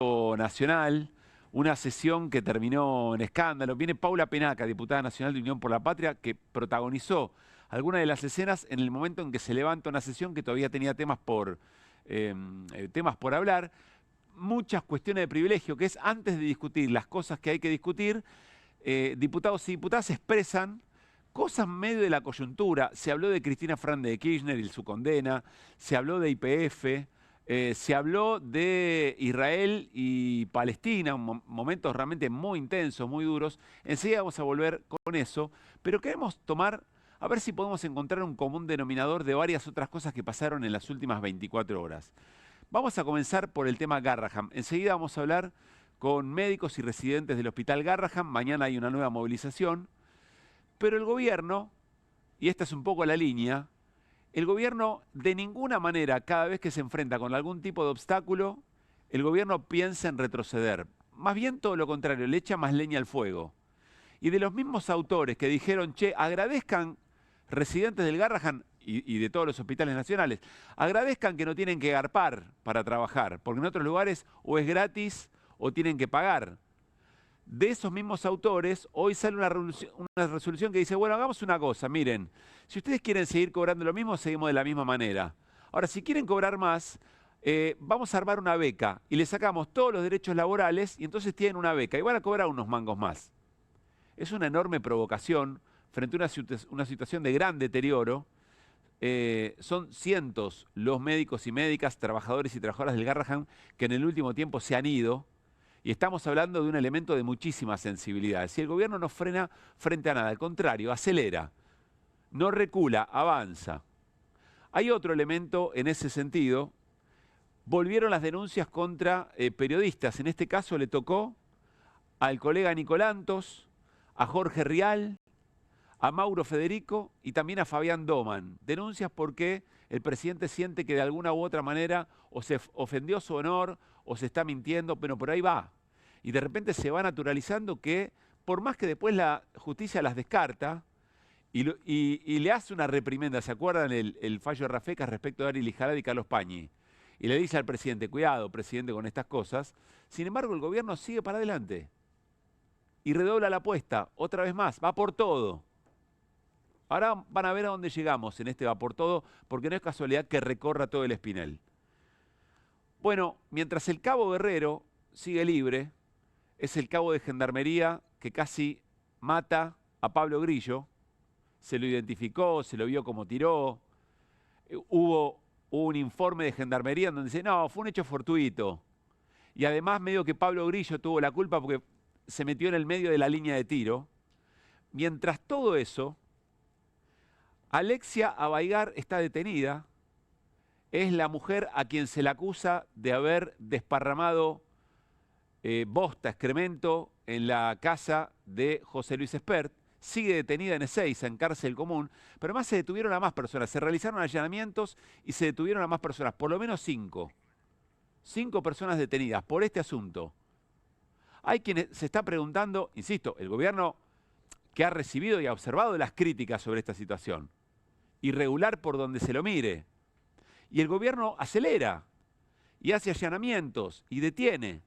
Nacional, una sesión que terminó en escándalo. Viene Paula Penaca, diputada nacional de Unión por la Patria, que protagonizó algunas de las escenas en el momento en que se levanta una sesión que todavía tenía temas por hablar, muchas cuestiones de privilegio, que es antes de discutir las cosas que hay que discutir, diputados y diputadas expresan cosas medio de la coyuntura. Se habló de Cristina Fernández de Kirchner y su condena, se habló de YPF, se habló de Israel y Palestina, momentos realmente muy intensos, muy duros. Enseguida vamos a volver con eso, pero queremos a ver si podemos encontrar un común denominador de varias otras cosas que pasaron en las últimas 24 horas. Vamos a comenzar por el tema Garrahan. Enseguida vamos a hablar con médicos y residentes del Hospital Garrahan. Mañana hay una nueva movilización. Pero el gobierno, y esta es un poco la línea, el gobierno de ninguna manera, cada vez que se enfrenta con algún tipo de obstáculo, el gobierno piensa en retroceder. Más bien todo lo contrario, le echa más leña al fuego. Y de los mismos autores que dijeron, che, agradezcan residentes del Garrahan y de todos los hospitales nacionales, agradezcan que no tienen que garpar para trabajar, porque en otros lugares o es gratis o tienen que pagar. De esos mismos autores, hoy sale una resolución que dice, bueno, hagamos una cosa, miren, si ustedes quieren seguir cobrando lo mismo, seguimos de la misma manera. Ahora, si quieren cobrar más, vamos a armar una beca y le sacamos todos los derechos laborales y entonces tienen una beca y van a cobrar unos mangos más. Es una enorme provocación frente a una situación de gran deterioro. Son cientos los médicos y médicas, trabajadores y trabajadoras del Garrahan que en el último tiempo se han ido. Y estamos hablando de un elemento de muchísima sensibilidad. Si el gobierno no frena frente a nada, al contrario, acelera, no recula, avanza. Hay otro elemento en ese sentido. Volvieron las denuncias contra periodistas. En este caso le tocó al colega Nicolantos, a Jorge Rial, a Mauro Federico y también a Fabián Doman. Denuncias porque el presidente siente que de alguna u otra manera o se ofendió su honor o se está mintiendo, pero por ahí va. Y de repente se va naturalizando que, por más que después la justicia las descarta y le hace una reprimenda, ¿se acuerdan el fallo de Rafecas respecto de Ari Lijarad y Carlos Pañi? Y le dice al presidente, cuidado, presidente, con estas cosas. Sin embargo, el gobierno sigue para adelante y redobla la apuesta, otra vez más, va por todo. Ahora van a ver a dónde llegamos en este va por todo, porque no es casualidad que recorra todo el Espinel. Bueno, mientras el cabo Guerrero sigue libre, es el cabo de Gendarmería que casi mata a Pablo Grillo. Se lo identificó, se lo vio como tiró. Hubo un informe de Gendarmería en donde dice, no, fue un hecho fortuito. Y además medio que Pablo Grillo tuvo la culpa porque se metió en el medio de la línea de tiro. Mientras todo eso, Alexia Abaigar está detenida. Es la mujer a quien se le acusa de haber desparramado bosta, excremento en la casa de José Luis Espert. Sigue detenida en Ezeiza, en cárcel común, pero además se detuvieron a más personas. Se realizaron allanamientos y se detuvieron a más personas, por lo menos 5. 5 personas detenidas por este asunto. Hay quien se está preguntando, insisto, el gobierno que ha recibido y ha observado las críticas sobre esta situación. Irregular por donde se lo mire. Y el gobierno acelera y hace allanamientos y detiene.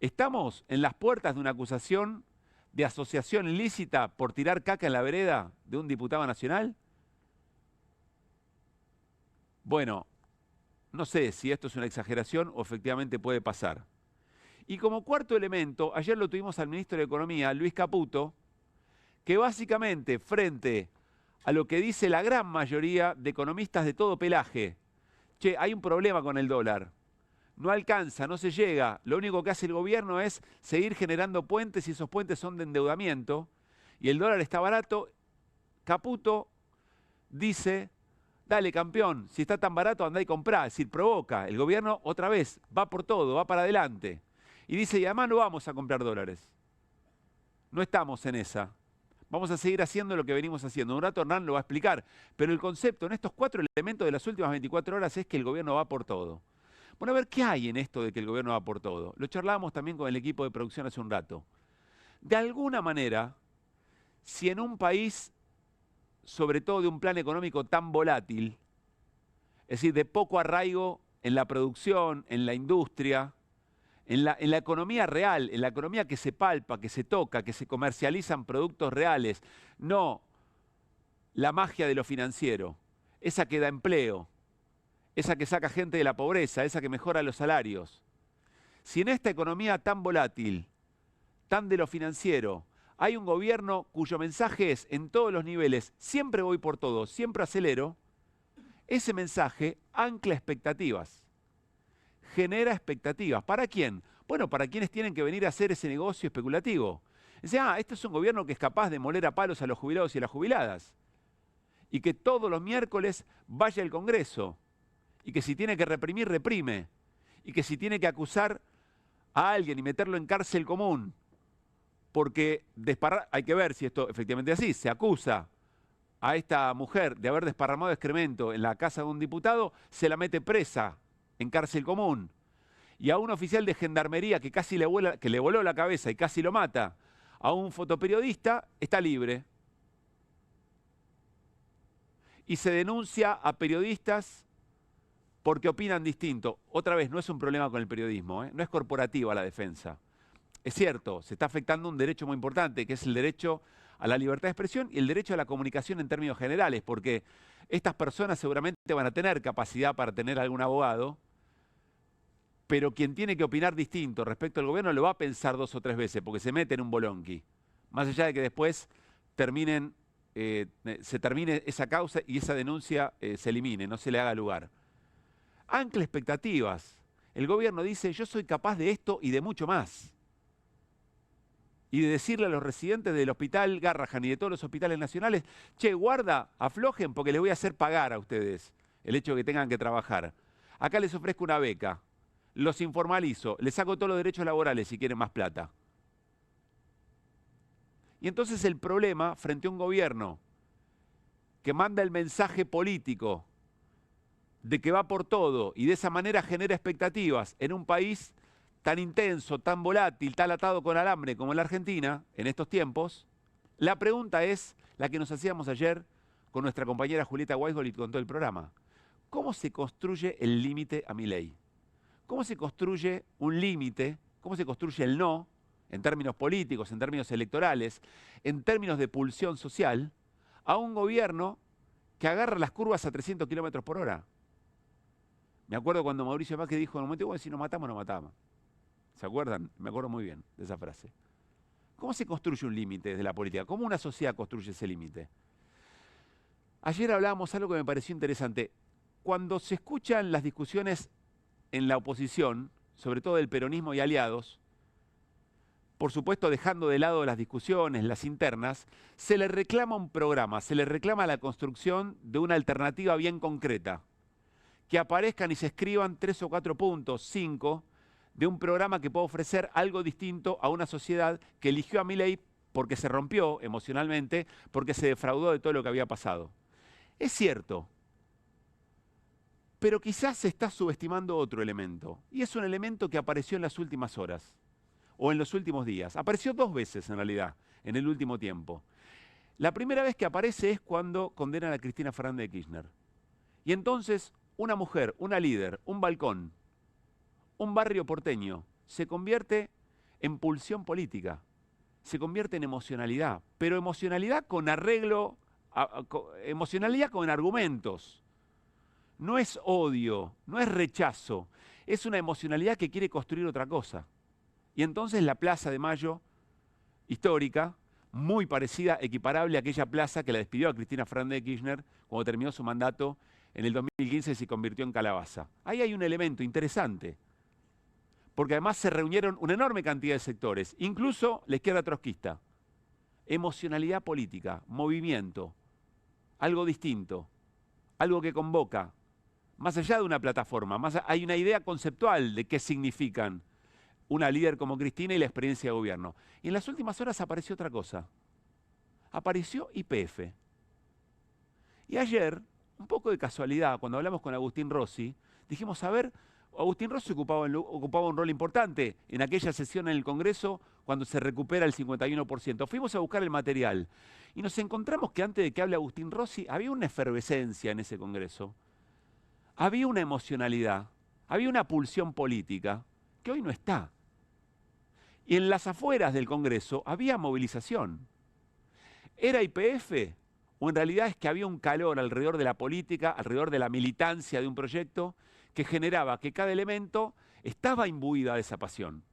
¿Estamos en las puertas de una acusación de asociación ilícita por tirar caca en la vereda de un diputado nacional? Bueno, no sé si esto es una exageración o efectivamente puede pasar. Y como cuarto elemento, ayer lo tuvimos al ministro de Economía, Luis Caputo, que básicamente frente a lo que dice la gran mayoría de economistas de todo pelaje, che, hay un problema con el dólar. No alcanza, no se llega. Lo único que hace el gobierno es seguir generando puentes y esos puentes son de endeudamiento. Y el dólar está barato. Caputo dice, dale campeón, si está tan barato andá y comprá. Es decir, provoca. El gobierno otra vez va por todo, va para adelante. Y dice, y además no vamos a comprar dólares. No estamos en esa. Vamos a seguir haciendo lo que venimos haciendo. Un rato Hernán lo va a explicar. Pero el concepto en estos 4 elementos de las últimas 24 horas es que el gobierno va por todo. Bueno, a ver, ¿qué hay en esto de que el gobierno va por todo? Lo charlábamos también con el equipo de producción hace un rato. De alguna manera, si en un país, sobre todo de un plan económico tan volátil, es decir, de poco arraigo en la producción, en la industria, en la economía real, en la economía que se palpa, que se toca, que se comercializan productos reales, no la magia de lo financiero, esa que da empleo, esa que saca gente de la pobreza, esa que mejora los salarios. Si en esta economía tan volátil, tan de lo financiero, hay un gobierno cuyo mensaje es, en todos los niveles, siempre voy por todo, siempre acelero, ese mensaje ancla expectativas, genera expectativas. ¿Para quién? Bueno, para quienes tienen que venir a hacer ese negocio especulativo. Dice, este es un gobierno que es capaz de moler a palos a los jubilados y a las jubiladas. Y que todos los miércoles vaya al Congreso. Y que si tiene que reprimir, reprime. Y que si tiene que acusar a alguien y meterlo en cárcel común, porque hay que ver si esto efectivamente es así, se acusa a esta mujer de haber desparramado excremento en la casa de un diputado, se la mete presa en cárcel común. Y a un oficial de gendarmería que casi le voló la cabeza y casi lo mata, a un fotoperiodista, está libre. Y se denuncia a periodistas porque opinan distinto. Otra vez, no es un problema con el periodismo, no es corporativa la defensa. Es cierto, se está afectando un derecho muy importante, que es el derecho a la libertad de expresión y el derecho a la comunicación en términos generales, porque estas personas seguramente van a tener capacidad para tener algún abogado, pero quien tiene que opinar distinto respecto al gobierno lo va a pensar 2 o 3 veces, porque se mete en un bolonqui. Más allá de que después se termine esa causa y esa denuncia se elimine, no se le haga lugar. Ancla expectativas. El gobierno dice, yo soy capaz de esto y de mucho más. Y de decirle a los residentes del hospital Garrahan y de todos los hospitales nacionales, che, guarda, aflojen porque les voy a hacer pagar a ustedes el hecho de que tengan que trabajar. Acá les ofrezco una beca, los informalizo, les saco todos los derechos laborales si quieren más plata. Y entonces el problema frente a un gobierno que manda el mensaje político de que va por todo y de esa manera genera expectativas en un país tan intenso, tan volátil, tan atado con alambre como en la Argentina, en estos tiempos, la pregunta es la que nos hacíamos ayer con nuestra compañera Julieta Weisgold y con todo el programa. ¿Cómo se construye el límite a Milei? ¿Cómo se construye un límite? ¿Cómo se construye el no, en términos políticos, en términos electorales, en términos de pulsión social, a un gobierno que agarra las curvas a 300 kilómetros por hora? Me acuerdo cuando Mauricio Macri dijo, en un momento, bueno, si nos matamos, nos matamos. ¿Se acuerdan? Me acuerdo muy bien de esa frase. ¿Cómo se construye un límite desde la política? ¿Cómo una sociedad construye ese límite? Ayer hablábamos algo que me pareció interesante. Cuando se escuchan las discusiones en la oposición, sobre todo del peronismo y aliados, por supuesto dejando de lado las discusiones, las internas, se le reclama un programa, se le reclama la construcción de una alternativa bien concreta. Que aparezcan y se escriban 3 o 4 puntos, 5, de un programa que pueda ofrecer algo distinto a una sociedad que eligió a Milei porque se rompió emocionalmente, porque se defraudó de todo lo que había pasado. Es cierto, pero quizás se está subestimando otro elemento, y es un elemento que apareció en las últimas horas, o en los últimos días. Apareció 2 veces en realidad, en el último tiempo. La primera vez que aparece es cuando condenan a Cristina Fernández de Kirchner. Y entonces una mujer, una líder, un balcón, un barrio porteño, se convierte en pulsión política, se convierte en emocionalidad, pero emocionalidad con arreglo, emocionalidad con argumentos. No es odio, no es rechazo, es una emocionalidad que quiere construir otra cosa. Y entonces la Plaza de Mayo, histórica, muy parecida, equiparable a aquella plaza que la despidió a Cristina Fernández de Kirchner cuando terminó su mandato en el 2015 y se convirtió en calabaza. Ahí hay un elemento interesante, porque además se reunieron una enorme cantidad de sectores, incluso la izquierda trotskista. Emocionalidad política, movimiento, algo distinto, algo que convoca, más allá de una plataforma, hay una idea conceptual de qué significan una líder como Cristina y la experiencia de gobierno. Y en las últimas horas apareció otra cosa. Apareció YPF. Y ayer, un poco de casualidad, cuando hablamos con Agustín Rossi, dijimos, a ver, Agustín Rossi ocupaba un rol importante en aquella sesión en el Congreso cuando se recupera el 51%. Fuimos a buscar el material y nos encontramos que antes de que hable Agustín Rossi había una efervescencia en ese Congreso. Había una emocionalidad. había una pulsión política que hoy no está. Y en las afueras del Congreso había movilización. ¿Era YPF? ¿O en realidad es que había un calor alrededor de la política, alrededor de la militancia de un proyecto, que generaba que cada elemento estaba imbuida de esa pasión?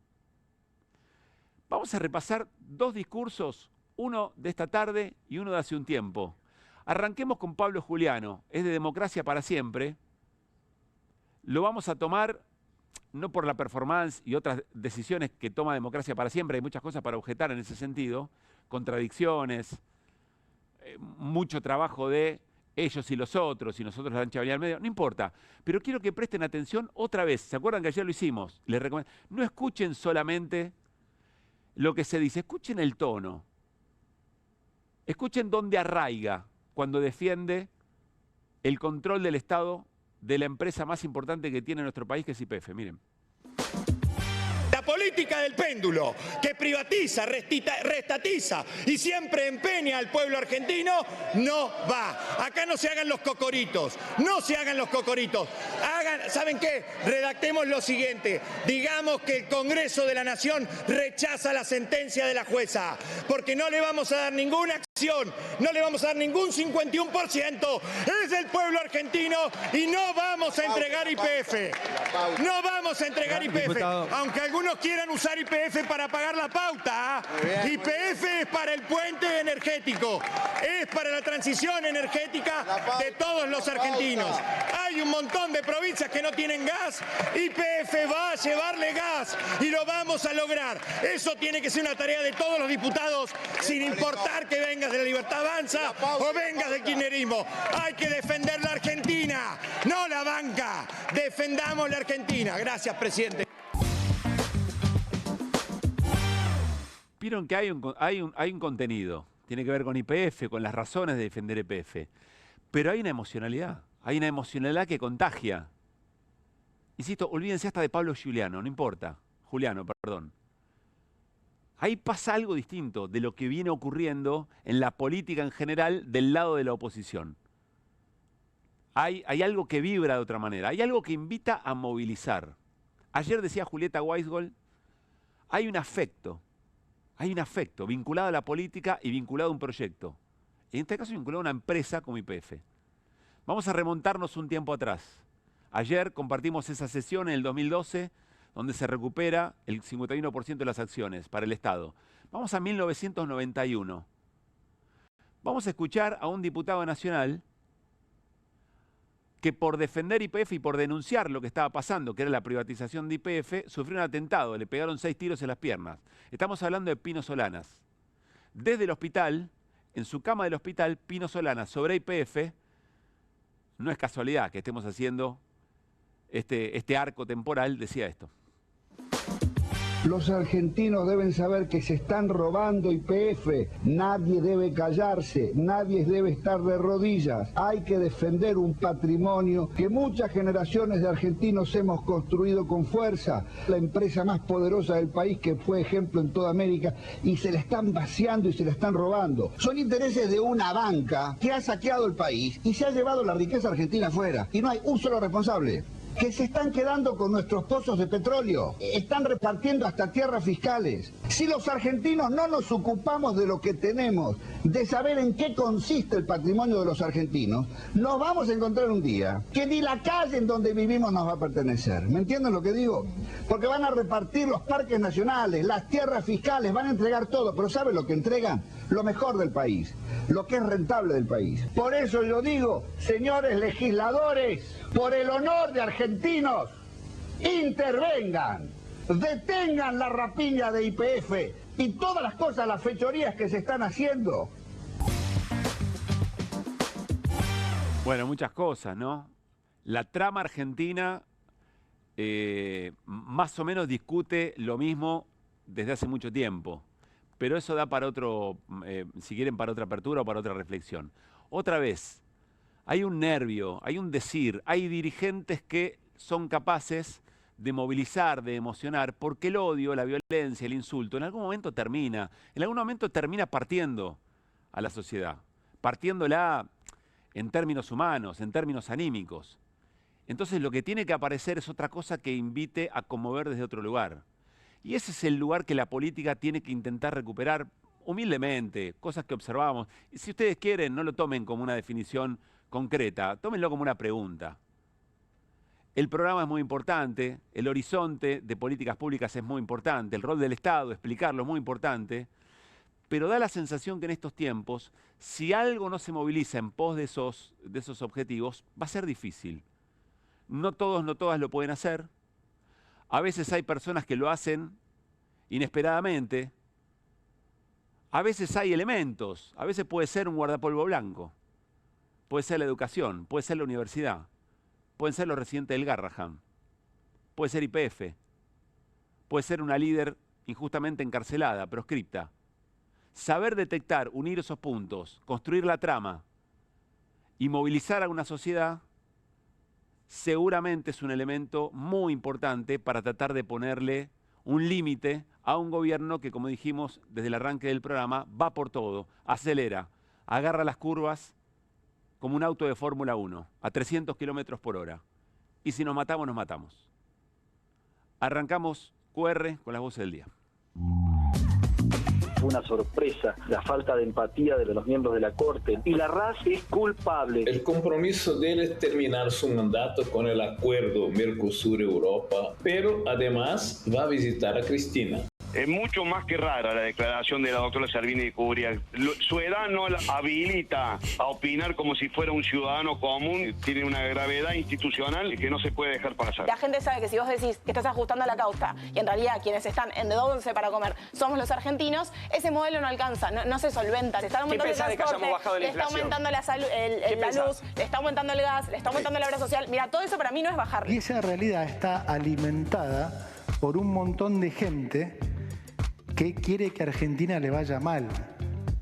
Vamos a repasar dos discursos, uno de esta tarde y uno de hace un tiempo. Arranquemos con Pablo Juliano, es de Democracia para Siempre. Lo vamos a tomar no por la performance y otras decisiones que toma Democracia para Siempre, hay muchas cosas para objetar en ese sentido, contradicciones, mucho trabajo de ellos y los otros, y nosotros la ancha al medio, no importa. Pero quiero que presten atención otra vez. ¿Se acuerdan que ayer lo hicimos? Les recomiendo. No escuchen solamente lo que se dice, escuchen el tono. Escuchen dónde arraiga cuando defiende el control del Estado de la empresa más importante que tiene nuestro país, que es YPF. Miren. La política del péndulo, que privatiza, restatiza y siempre empeña al pueblo argentino, no va. Acá no se hagan los cocoritos, no se hagan los cocoritos. ¿Saben qué? Redactemos lo siguiente. Digamos que el Congreso de la Nación rechaza la sentencia de la jueza, porque no le vamos a dar ninguna acción, no le vamos a dar ningún 51%. Es el pueblo argentino y no vamos a entregar YPF. No vamos a entregar YPF, aunque algunos quieran usar YPF para pagar la pauta. YPF es para el puente energético, es para la transición energética de todos los argentinos. Hay un montón de provincias que no tienen gas, YPF va a llevarle gas y lo vamos a lograr. Eso tiene que ser una tarea de todos los diputados, sin importar que vengas de la Libertad Avanza o vengas del kirchnerismo. Hay que defender la Argentina, no la banca. Defendamos la Argentina. Gracias, presidente. Vieron que hay un contenido, tiene que ver con YPF, con las razones de defender YPF, pero hay una emocionalidad que contagia. Insisto, olvídense hasta de Pablo Juliano, no importa, Juliano, perdón. Ahí pasa algo distinto de lo que viene ocurriendo en la política en general del lado de la oposición. Hay algo que vibra de otra manera, hay algo que invita a movilizar. Ayer decía Julieta Weisgold, hay un afecto vinculado a la política y vinculado a un proyecto. En este caso vinculado a una empresa como YPF. Vamos a remontarnos un tiempo atrás. Ayer compartimos esa sesión en el 2012, donde se recupera el 51% de las acciones para el Estado. Vamos a 1991. Vamos a escuchar a un diputado nacional que por defender YPF y por denunciar lo que estaba pasando, que era la privatización de YPF, sufrió un atentado, le pegaron 6 tiros en las piernas. Estamos hablando de Pino Solanas. Desde el hospital, en su cama del hospital, Pino Solanas, sobre YPF, no es casualidad que estemos haciendo este arco temporal, decía esto. Los argentinos deben saber que se están robando YPF. Nadie debe callarse, nadie debe estar de rodillas. Hay que defender un patrimonio que muchas generaciones de argentinos hemos construido con fuerza. La empresa más poderosa del país, que fue ejemplo en toda América, y se la están vaciando y se la están robando. Son intereses de una banca que ha saqueado el país y se ha llevado la riqueza argentina afuera. Y no hay un solo responsable. Que se están quedando con nuestros pozos de petróleo, están repartiendo hasta tierras fiscales. Si los argentinos no nos ocupamos de lo que tenemos, de saber en qué consiste el patrimonio de los argentinos, nos vamos a encontrar un día que ni la calle en donde vivimos nos va a pertenecer. ¿Me entienden lo que digo? Porque van a repartir los parques nacionales, las tierras fiscales, van a entregar todo, pero ¿saben lo que entregan? Lo mejor del país, lo que es rentable del país. Por eso yo digo, señores legisladores, por el honor de argentinos, intervengan, detengan la rapiña de YPF y todas las cosas, las fechorías que se están haciendo. Bueno, muchas cosas, ¿no? La trama argentina más o menos discute lo mismo desde hace mucho tiempo. Pero eso da para otro, si quieren, para otra apertura o para otra reflexión. Otra vez, hay un nervio, hay un decir, hay dirigentes que son capaces de movilizar, de emocionar, porque el odio, la violencia, el insulto, en algún momento termina partiendo a la sociedad, partiéndola en términos humanos, en términos anímicos. Entonces lo que tiene que aparecer es otra cosa que invite a conmover desde otro lugar. Y ese es el lugar que la política tiene que intentar recuperar humildemente, cosas que observamos. Y si ustedes quieren, no lo tomen como una definición concreta, tómenlo como una pregunta. El programa es muy importante, el horizonte de políticas públicas es muy importante, el rol del Estado, explicarlo es muy importante, pero da la sensación que en estos tiempos, si algo no se moviliza en pos de esos objetivos, va a ser difícil. No todos, no todas lo pueden hacer. A veces hay personas que lo hacen inesperadamente. A veces hay elementos. A veces puede ser un guardapolvo blanco. Puede ser la educación. Puede ser la universidad. Pueden ser los residentes del Garrahan. Puede ser YPF. Puede ser una líder injustamente encarcelada, proscripta. Saber detectar, unir esos puntos, construir la trama y movilizar a una sociedad seguramente es un elemento muy importante para tratar de ponerle un límite a un gobierno que, como dijimos desde el arranque del programa, va por todo, acelera, agarra las curvas como un auto de Fórmula 1, a 300 kilómetros por hora. Y si nos matamos, nos matamos. Arrancamos QR con las voces del día. Fue una sorpresa la falta de empatía de los miembros de la Corte, y la RAS es culpable. El compromiso de él es terminar su mandato con el acuerdo Mercosur-Europa, pero además va a visitar a Cristina. Es mucho más que rara la declaración de la doctora Servini de Cubría. Su edad no la habilita a opinar como si fuera un ciudadano común. Tiene una gravedad institucional que no se puede dejar pasar. La gente sabe que si vos decís que estás ajustando a la causa y en realidad quienes están en de 11 para comer somos los argentinos, ese modelo no alcanza, no se solventa. Le está aumentando el transporte, le está aumentando la luz, le está aumentando el gas, le está aumentando la obra social. Mira, todo eso para mí no es bajar. Y esa realidad está alimentada por un montón de gente que quiere que a Argentina le vaya mal.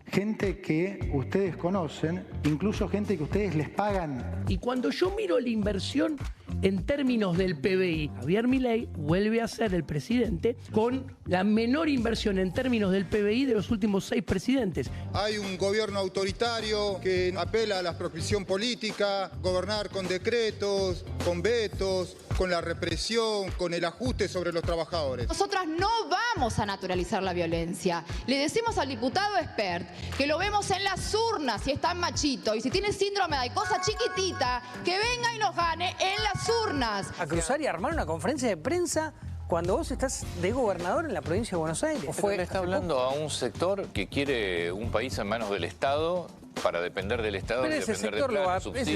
Gente que ustedes conocen, incluso gente que ustedes les pagan. Y cuando yo miro la inversión en términos del PBI, Javier Milei vuelve a ser el presidente con la menor inversión en términos del PBI de los últimos 6 presidentes. Hay un gobierno autoritario que apela a la proscripción política, gobernar con decretos, con vetos, con la represión, con el ajuste sobre los trabajadores. Nosotras no vamos a naturalizar la violencia. Le decimos al diputado Espert que lo vemos en las urnas si es tan machito y si tiene síndrome de cosa chiquitita, que venga y nos gane en las urnas. A cruzar y armar una conferencia de prensa cuando vos estás de gobernador en la provincia de Buenos Aires. Le está hablando a un sector que quiere un país en manos del Estado para depender del Estado. Pero y ese depender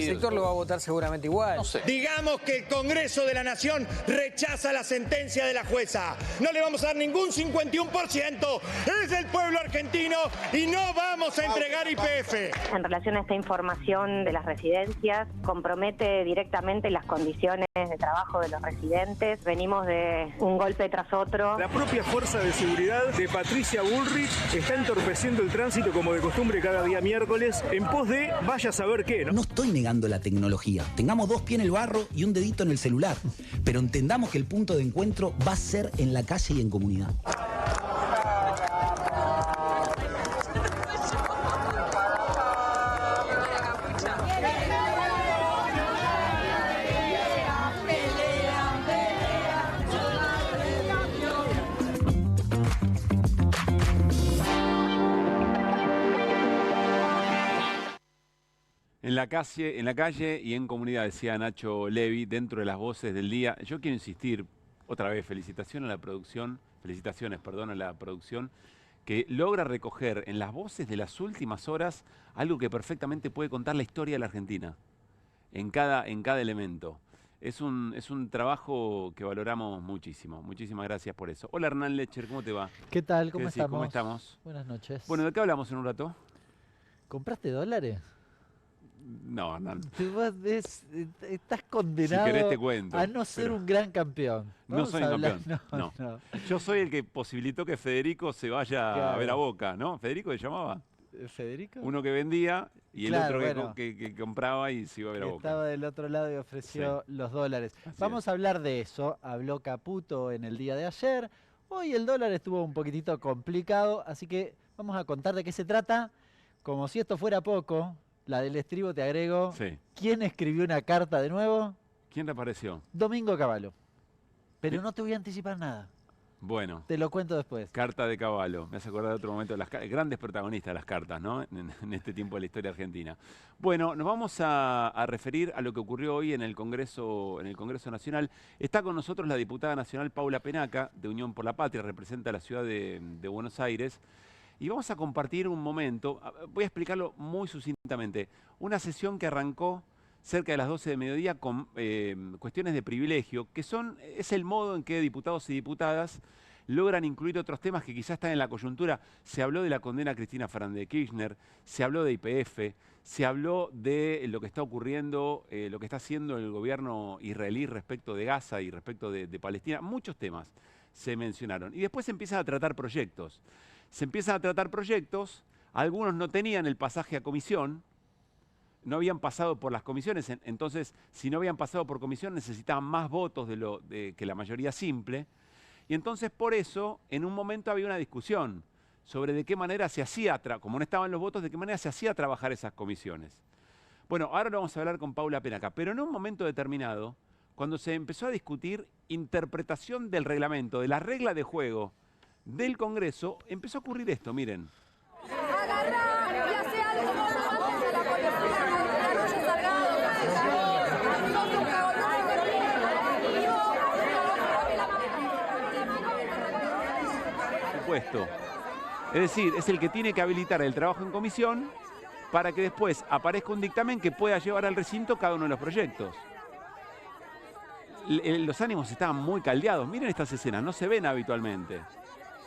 sector lo va a votar seguramente igual. No sé. Digamos que el Congreso de la Nación rechaza la sentencia de la jueza. No le vamos a dar ningún 51%. Es el pueblo argentino y no vamos a entregar YPF. En relación a esta información de las residencias, compromete directamente las condiciones de trabajo de los residentes. Venimos de un golpe tras otro. La propia fuerza de seguridad de Patricia Bullrich está entorpeciendo el tránsito como de costumbre cada día miércoles en pos de vaya a saber qué, ¿no? No estoy negando la tecnología. Tengamos 2 pies en el barro y un dedito en el celular. Pero entendamos que el punto de encuentro va a ser en la calle y en comunidad. En la calle y en comunidad, decía Nacho Levi, dentro de las voces del día. Yo quiero insistir, otra vez, felicitaciones a la producción, que logra recoger en las voces de las últimas horas algo que perfectamente puede contar la historia de la Argentina, en cada elemento. Es un trabajo que valoramos muchísimo. Muchísimas gracias por eso. Hola Hernán Lecher, ¿cómo te va? ¿Qué tal? ¿Cómo decís? estamos? ¿Cómo estamos? Buenas noches. Bueno, ¿de qué hablamos en un rato? ¿Compraste dólares? No, Hernán. Estás condenado si querés te cuento, a no ser un gran campeón. No soy un campeón. No. Yo soy el que posibilitó que Federico se vaya a ver a Boca, ¿no? ¿Federico se llamaba? ¿Federico? Uno que vendía y el otro que compraba y se iba a ver a Boca. Estaba del otro lado y ofreció los dólares. Vamos a hablar de eso. Habló Caputo en el día de ayer. Hoy el dólar estuvo un poquitito complicado, así que vamos a contar de qué se trata. Como si esto fuera poco, la del estribo te agrego. Sí. ¿Quién escribió una carta de nuevo? ¿Quién reapareció? Domingo Cavallo. Pero no te voy a anticipar nada. Bueno. Te lo cuento después. Carta de Cavallo. Me hace acordar de otro momento de las grandes protagonistas de las cartas, ¿no? En este tiempo de la historia argentina. Bueno, nos vamos a referir a lo que ocurrió hoy en el Congreso Nacional. Está con nosotros la diputada nacional Paula Penaca, de Unión por la Patria, representa a la ciudad de Buenos Aires. Y vamos a compartir un momento, voy a explicarlo muy sucintamente. Una sesión que arrancó cerca de las 12 de mediodía con cuestiones de privilegio, que es el modo en que diputados y diputadas logran incluir otros temas que quizás están en la coyuntura. Se habló de la condena a Cristina Fernández de Kirchner, se habló de YPF, se habló de lo que está ocurriendo, lo que está haciendo el gobierno israelí respecto de Gaza y respecto de Palestina. Muchos temas se mencionaron. Y después se empiezan a tratar proyectos. Algunos no tenían el pasaje a comisión, no habían pasado por las comisiones, entonces si no habían pasado por comisión necesitaban más votos que la mayoría simple. Y entonces por eso en un momento había una discusión sobre de qué manera se hacía, como no estaban los votos, de qué manera se hacía trabajar esas comisiones. Bueno, ahora lo vamos a hablar con Paula Penaca, pero en un momento determinado, cuando se empezó a discutir interpretación del reglamento, de la regla de juego del Congreso, empezó a ocurrir esto, miren. Supuesto. Es decir, es el que tiene que habilitar el trabajo en comisión para que después aparezca un dictamen que pueda llevar al recinto cada uno de los proyectos. Los ánimos estaban muy caldeados. Miren estas escenas, no se ven habitualmente.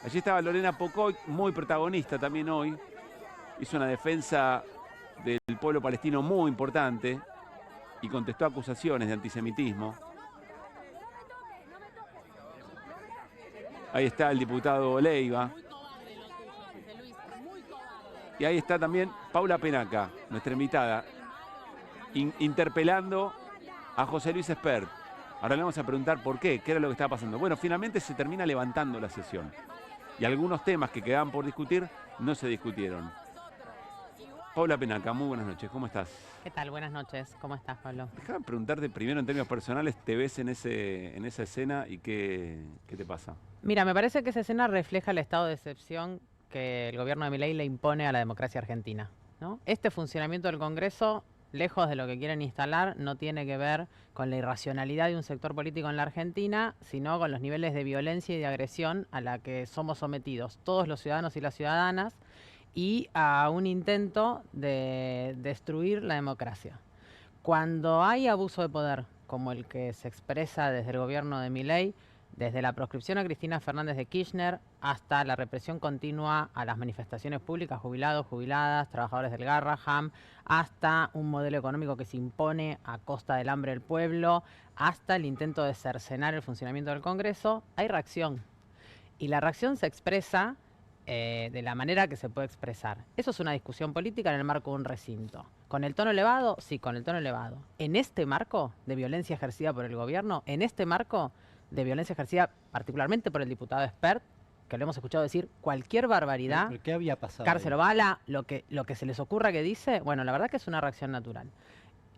Allí estaba Lorena Pocoy, muy protagonista también hoy. Hizo una defensa del pueblo palestino muy importante y contestó acusaciones de antisemitismo. Ahí está el diputado Leiva. Y ahí está también Paula Penaca, nuestra invitada, interpelando a José Luis Espert. Ahora le vamos a preguntar por qué era lo que estaba pasando. Bueno, finalmente se termina levantando la sesión. Y algunos temas que quedaban por discutir no se discutieron. Paula Penaca, muy buenas noches, ¿cómo estás? ¿Qué tal? Buenas noches, ¿cómo estás, Pablo? Déjame preguntarte primero en términos personales, ¿te ves en esa escena y qué te pasa? Mira, me parece que esa escena refleja el estado de excepción que el gobierno de Milei le impone a la democracia argentina, ¿no? Este funcionamiento del Congreso, lejos de lo que quieren instalar, no tiene que ver con la irracionalidad de un sector político en la Argentina, sino con los niveles de violencia y de agresión a la que somos sometidos todos los ciudadanos y las ciudadanas, y a un intento de destruir la democracia. Cuando hay abuso de poder, como el que se expresa desde el gobierno de Milei, desde la proscripción a Cristina Fernández de Kirchner hasta la represión continua a las manifestaciones públicas, jubilados, jubiladas, trabajadores del Garraham, hasta un modelo económico que se impone a costa del hambre del pueblo, hasta el intento de cercenar el funcionamiento del Congreso, hay reacción. Y la reacción se expresa de la manera que se puede expresar. Eso es una discusión política en el marco de un recinto. ¿Con el tono elevado? Sí, con el tono elevado. En este marco de violencia ejercida por el gobierno, en este marco de violencia ejercida particularmente por el diputado Espert, que lo hemos escuchado decir cualquier barbaridad. ¿Pero qué había pasado? Cárcel o bala, lo que se les ocurra que dice, bueno, la verdad que es una reacción natural.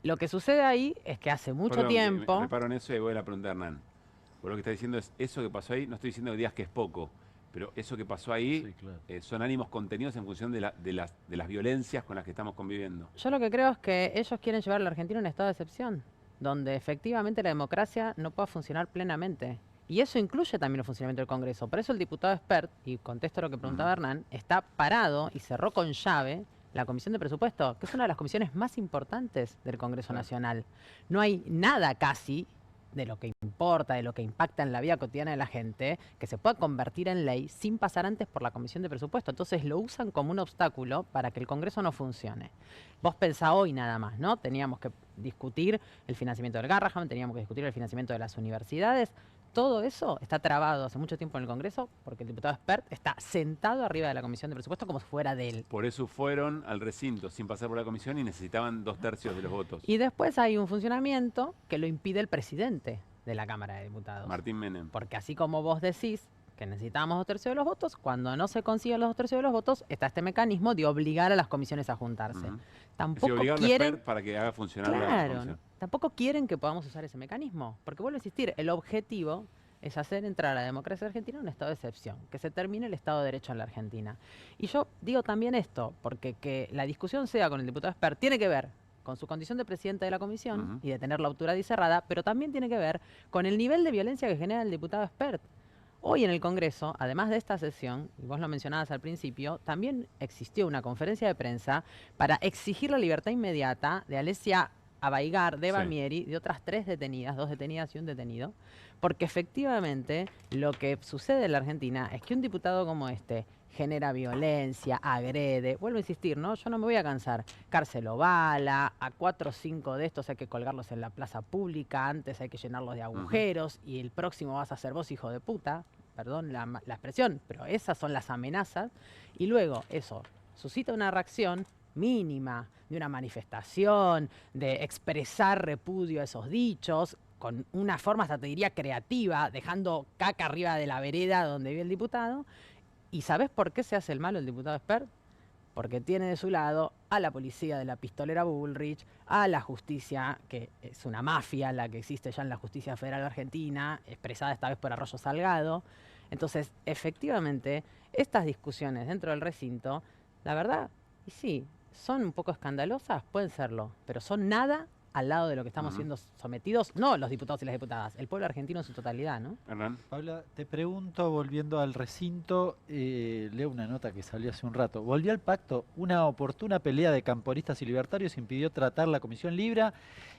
Lo que sucede ahí es que hace mucho tiempo... Me reparo en eso y voy a la pregunta, Hernán. Por lo que está diciendo es eso que pasó ahí, no estoy diciendo que digas que es poco, pero eso que pasó ahí sí, claro. Son ánimos contenidos en función de las violencias con las que estamos conviviendo. Yo lo que creo es que ellos quieren llevar a la Argentina a un estado de excepción, donde efectivamente la democracia no pueda funcionar plenamente. Y eso incluye también el funcionamiento del Congreso. Por eso el diputado Espert, y contesto lo que preguntaba Hernán, está parado y cerró con llave la Comisión de Presupuesto, que es una de las comisiones más importantes del Congreso Nacional. No hay nada casi de lo que importa, de lo que impacta en la vida cotidiana de la gente, que se pueda convertir en ley sin pasar antes por la Comisión de Presupuesto. Entonces lo usan como un obstáculo para que el Congreso no funcione. Vos pensá hoy nada más, ¿no? Teníamos que discutir el financiamiento del Garraham, teníamos que discutir el financiamiento de las universidades. Todo eso está trabado hace mucho tiempo en el Congreso porque el diputado Espert está sentado arriba de la Comisión de Presupuesto como si fuera de él. Por eso fueron al recinto sin pasar por la comisión y necesitaban 2/3 de los votos. Y después hay un funcionamiento que lo impide el presidente de la Cámara de Diputados. Martín Menem. Porque así como vos decís que necesitábamos 2/3 de los votos. Cuando no se consiguen los 2/3 de los votos, está este mecanismo de obligar a las comisiones a juntarse. Tampoco quieren para que haga funcionar la comisión. Tampoco quieren que podamos usar ese mecanismo, porque vuelvo a insistir, el objetivo es hacer entrar a la democracia argentina en un estado de excepción, que se termine el Estado de Derecho en la Argentina. Y yo digo también esto, porque que la discusión sea con el diputado Espert tiene que ver con su condición de presidente de la comisión y de tener la autoridad cerrada, pero también tiene que ver con el nivel de violencia que genera el diputado Espert. Hoy en el Congreso, además de esta sesión, y vos lo mencionabas al principio, también existió una conferencia de prensa para exigir la libertad inmediata de Alessia Abaigar, de Eva Mieri, de otras 3 detenidas, 2 detenidas y un detenido, porque efectivamente lo que sucede en la Argentina es que un diputado como este genera violencia, agrede, vuelvo a insistir, ¿no? Yo no me voy a cansar, cárcel o bala, a 4 o 5 de estos hay que colgarlos en la plaza pública, antes hay que llenarlos de agujeros y el próximo vas a ser vos, hijo de puta, perdón la expresión, pero esas son las amenazas, y luego eso suscita una reacción mínima, de una manifestación, de expresar repudio a esos dichos, con una forma, hasta te diría, creativa, dejando caca arriba de la vereda donde vive el diputado. ¿Y sabés por qué se hace el malo el diputado Espert? Porque tiene de su lado a la policía de la pistolera Bullrich, a la justicia, que es una mafia la que existe ya en la justicia federal argentina, expresada esta vez por Arroyo Salgado. Entonces, efectivamente, estas discusiones dentro del recinto, la verdad, y sí, son un poco escandalosas, pueden serlo, pero son nada al lado de lo que estamos siendo sometidos, no los diputados y las diputadas, el pueblo argentino en su totalidad, ¿no? Hernán. Paula, te pregunto, volviendo al recinto, leo una nota que salió hace un rato. Volvió al pacto una oportuna pelea de camporistas y libertarios, impidió tratar la Comisión Libra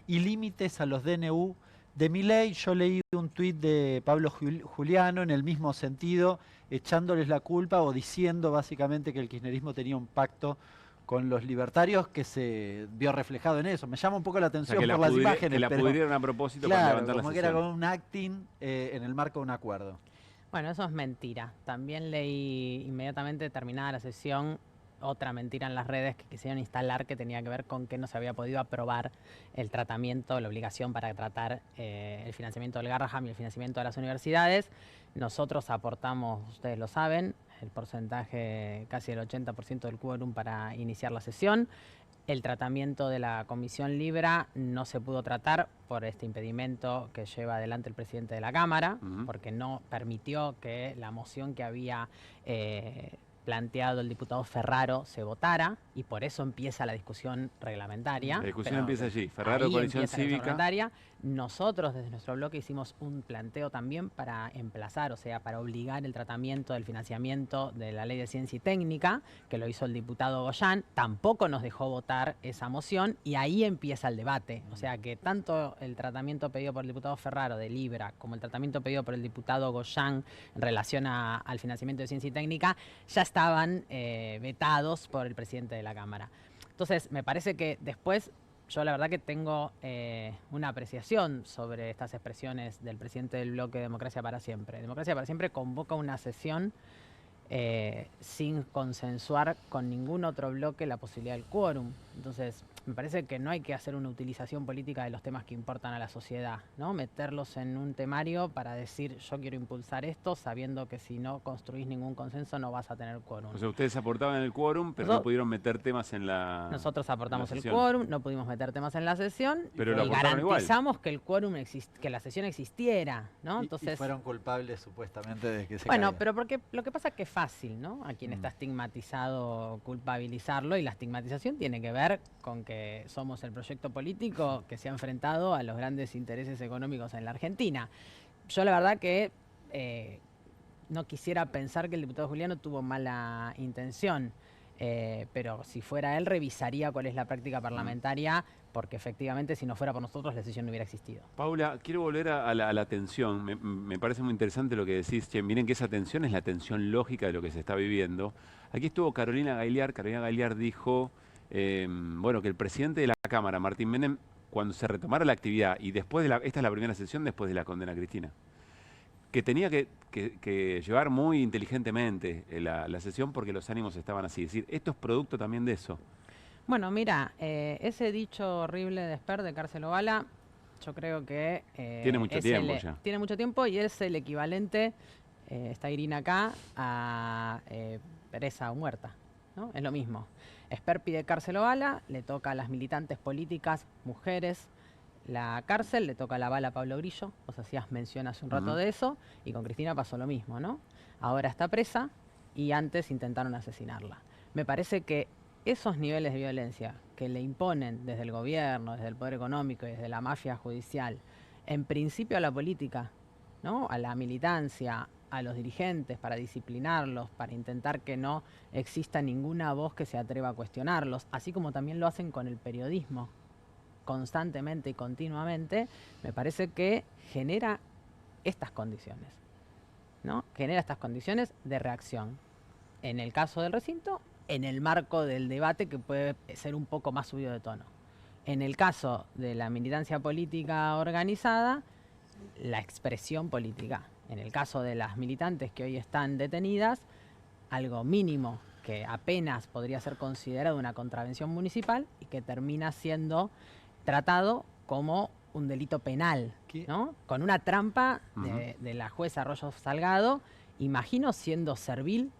y límites a los DNU de Milei. Yo leí un tuit de Pablo Juliano en el mismo sentido, echándoles la culpa o diciendo básicamente que el kirchnerismo tenía un pacto con los libertarios que se vio reflejado en eso. Me llama un poco la atención por las imágenes. Que la pudrieron a propósito para claro, levantar la como que sesión. era como un acting en el marco de un acuerdo. Bueno, eso es mentira. También leí inmediatamente terminada la sesión otra mentira en las redes que quisieron instalar que tenía que ver con que no se había podido aprobar el tratamiento, la obligación para tratar el financiamiento del Garrahan y el financiamiento de las universidades. Nosotros aportamos, ustedes lo saben, el porcentaje casi el 80% del quórum para iniciar la sesión. El tratamiento de la Comisión Libra no se pudo tratar por este impedimento que lleva adelante el presidente de la Cámara, porque no permitió que la moción que había planteado el diputado Ferraro se votara, y por eso empieza la discusión reglamentaria. La discusión empieza allí, Ferraro, Coalición Cívica. Nosotros desde nuestro bloque hicimos un planteo también para emplazar, o sea, para obligar el tratamiento del financiamiento de la Ley de Ciencia y Técnica, que lo hizo el diputado Goyán. Tampoco nos dejó votar esa moción y ahí empieza el debate. O sea que tanto el tratamiento pedido por el diputado Ferraro de Libra como el tratamiento pedido por el diputado Goyán en relación al financiamiento de Ciencia y Técnica ya estaban vetados por el presidente de la Cámara. Entonces, me parece que después yo la verdad que tengo una apreciación sobre estas expresiones del presidente del bloque Democracia para Siempre. Democracia para Siempre convoca una sesión sin consensuar con ningún otro bloque la posibilidad del quórum. Entonces, me parece que no hay que hacer una utilización política de los temas que importan a la sociedad, ¿no? Meterlos en un temario para decir yo quiero impulsar esto, sabiendo que si no construís ningún consenso no vas a tener quórum. O sea, ustedes aportaban el quórum, pero no pudieron meter temas en la Nosotros aportamos el quórum, no pudimos meter temas en la sesión, pero y garantizamos que el quórum que la sesión existiera, ¿no? Entonces, y fueron culpables supuestamente de que se Bueno, caiga. pero porque lo que pasa es que es fácil, ¿no? A quien está estigmatizado culpabilizarlo, y la estigmatización tiene que ver con que somos el proyecto político que se ha enfrentado a los grandes intereses económicos en la Argentina. Yo la verdad que no quisiera pensar que el diputado Juliano tuvo mala intención, pero si fuera él revisaría cuál es la práctica parlamentaria, porque efectivamente si no fuera por nosotros la decisión no hubiera existido. Paula, quiero volver a la tensión. Me parece muy interesante lo que decís. Che, miren que esa tensión es la tensión lógica de lo que se está viviendo. Aquí estuvo Carolina Gagliar. Carolina Gagliar dijo bueno, que el presidente de la Cámara, Martín Menem, cuando se retomara la actividad, y después de esta es la primera sesión después de la condena a Cristina, que tenía que llevar muy inteligentemente la sesión porque los ánimos estaban así. Es decir, esto es producto también de eso. Bueno, mira, ese dicho horrible de Espert, de cárcel o bala, yo creo que tiene mucho tiempo ya. Tiene mucho tiempo y es el equivalente está Irina acá a presa o muerta, ¿no? Es lo mismo. Esper pide cárcel o bala, le toca a las militantes políticas, mujeres, la cárcel, le toca la bala a Pablo Grillo, vos hacías mención hace un rato de eso, y con Cristina pasó lo mismo, ¿no? Ahora está presa y antes intentaron asesinarla. Me parece que esos niveles de violencia que le imponen desde el gobierno, desde el poder económico y desde la mafia judicial, en principio a la política, ¿no? A la militancia, a los dirigentes, para disciplinarlos, para intentar que no exista ninguna voz que se atreva a cuestionarlos, así como también lo hacen con el periodismo, constantemente y continuamente, me parece que genera estas condiciones, ¿no? Genera estas condiciones de reacción. En el caso del recinto, en el marco del debate que puede ser un poco más subido de tono. En el caso de la militancia política organizada, la expresión política. En el caso de las militantes que hoy están detenidas, algo mínimo que apenas podría ser considerado una contravención municipal y que termina siendo tratado como un delito penal, ¿no? Con una trampa de la jueza Arroyo Salgado, imagino siendo servil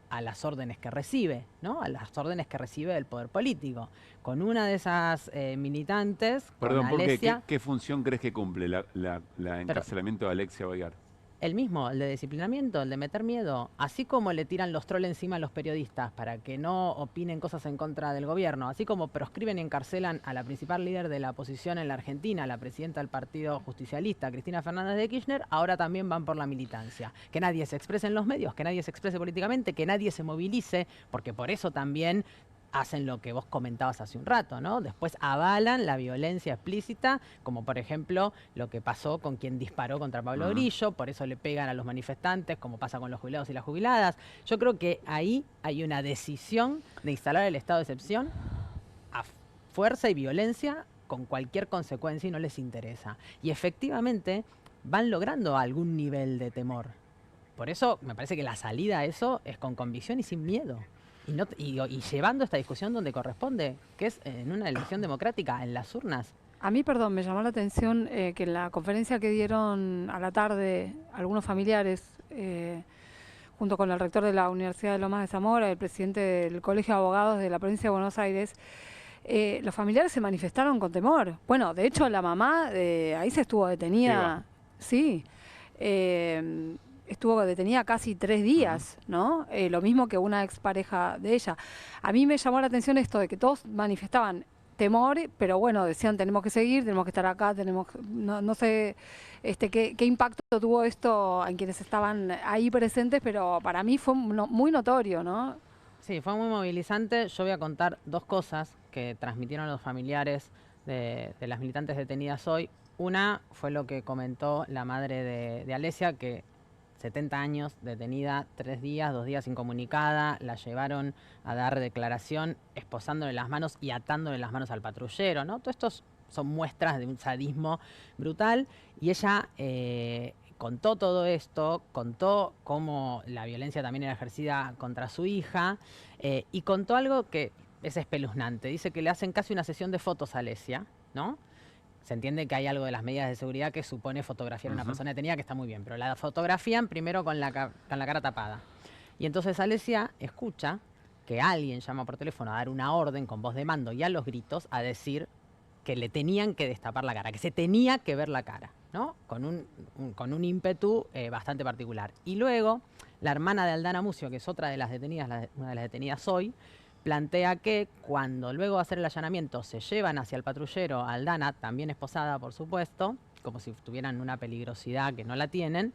a las órdenes que recibe, ¿no? A las órdenes que recibe del poder político. Con una de esas militantes, Perdón, con Alesia, ¿qué función crees que cumple la encarcelamiento de Alexia Boyar? el mismo, el de disciplinamiento, el de meter miedo, así como le tiran los trolls encima a los periodistas para que no opinen cosas en contra del gobierno, así como proscriben y encarcelan a la principal líder de la oposición en la Argentina, la presidenta del Partido Justicialista, Cristina Fernández de Kirchner, ahora también van por la militancia. Que nadie se exprese en los medios, que nadie se exprese políticamente, que nadie se movilice, porque por eso también hacen lo que vos comentabas hace un rato, ¿no? Después avalan la violencia explícita, como por ejemplo lo que pasó con quien disparó contra Pablo Grillo, por eso le pegan a los manifestantes, como pasa con los jubilados y las jubiladas. Yo creo que ahí hay una decisión de instalar el estado de excepción a fuerza y violencia con cualquier consecuencia y no les interesa. Y efectivamente van logrando algún nivel de temor. Por eso me parece que la salida a eso es con convicción y sin miedo. Y llevando esta discusión donde corresponde, que es en una elección democrática, en las urnas. A mí, perdón, me llamó la atención que en la conferencia que dieron a la tarde algunos familiares, junto con el rector de la Universidad de Lomas de Zamora, el presidente del Colegio de Abogados de la provincia de Buenos Aires, los familiares se manifestaron con temor. Bueno, de hecho, la mamá ahí se estuvo detenida. Sí. Estuvo detenida casi 3 días, ¿no? Lo mismo que una expareja de ella. A mí me llamó la atención esto de que todos manifestaban temor, pero bueno, decían tenemos que seguir, tenemos que estar acá, no sé qué impacto tuvo esto en quienes estaban ahí presentes, pero para mí fue muy notorio, ¿no? Sí, fue muy movilizante. Yo voy a contar 2 cosas que transmitieron los familiares de las militantes detenidas hoy. Una fue lo que comentó la madre de Alesia, que 70 años, detenida, 3 días, 2 días incomunicada, la llevaron a dar declaración esposándole las manos y atándole las manos al patrullero, ¿no? Todo esto son muestras de un sadismo brutal y ella contó todo esto, contó cómo la violencia también era ejercida contra su hija y contó algo que es espeluznante. Dice que le hacen casi una sesión de fotos a Alesia, ¿no? Se entiende que hay algo de las medidas de seguridad que supone fotografiar a una persona detenida, que está muy bien, pero la fotografían primero con la cara tapada. Y entonces Alesia escucha que alguien llama por teléfono a dar una orden con voz de mando y a los gritos a decir que le tenían que destapar la cara, que se tenía que ver la cara, ¿no? Con un ímpetu bastante particular. Y luego, la hermana de Aldana Mucio, que es otra de las detenidas, una de las detenidas hoy, plantea que cuando luego de hacer el allanamiento se llevan hacia el patrullero a Aldana, también esposada por supuesto, como si tuvieran una peligrosidad que no la tienen,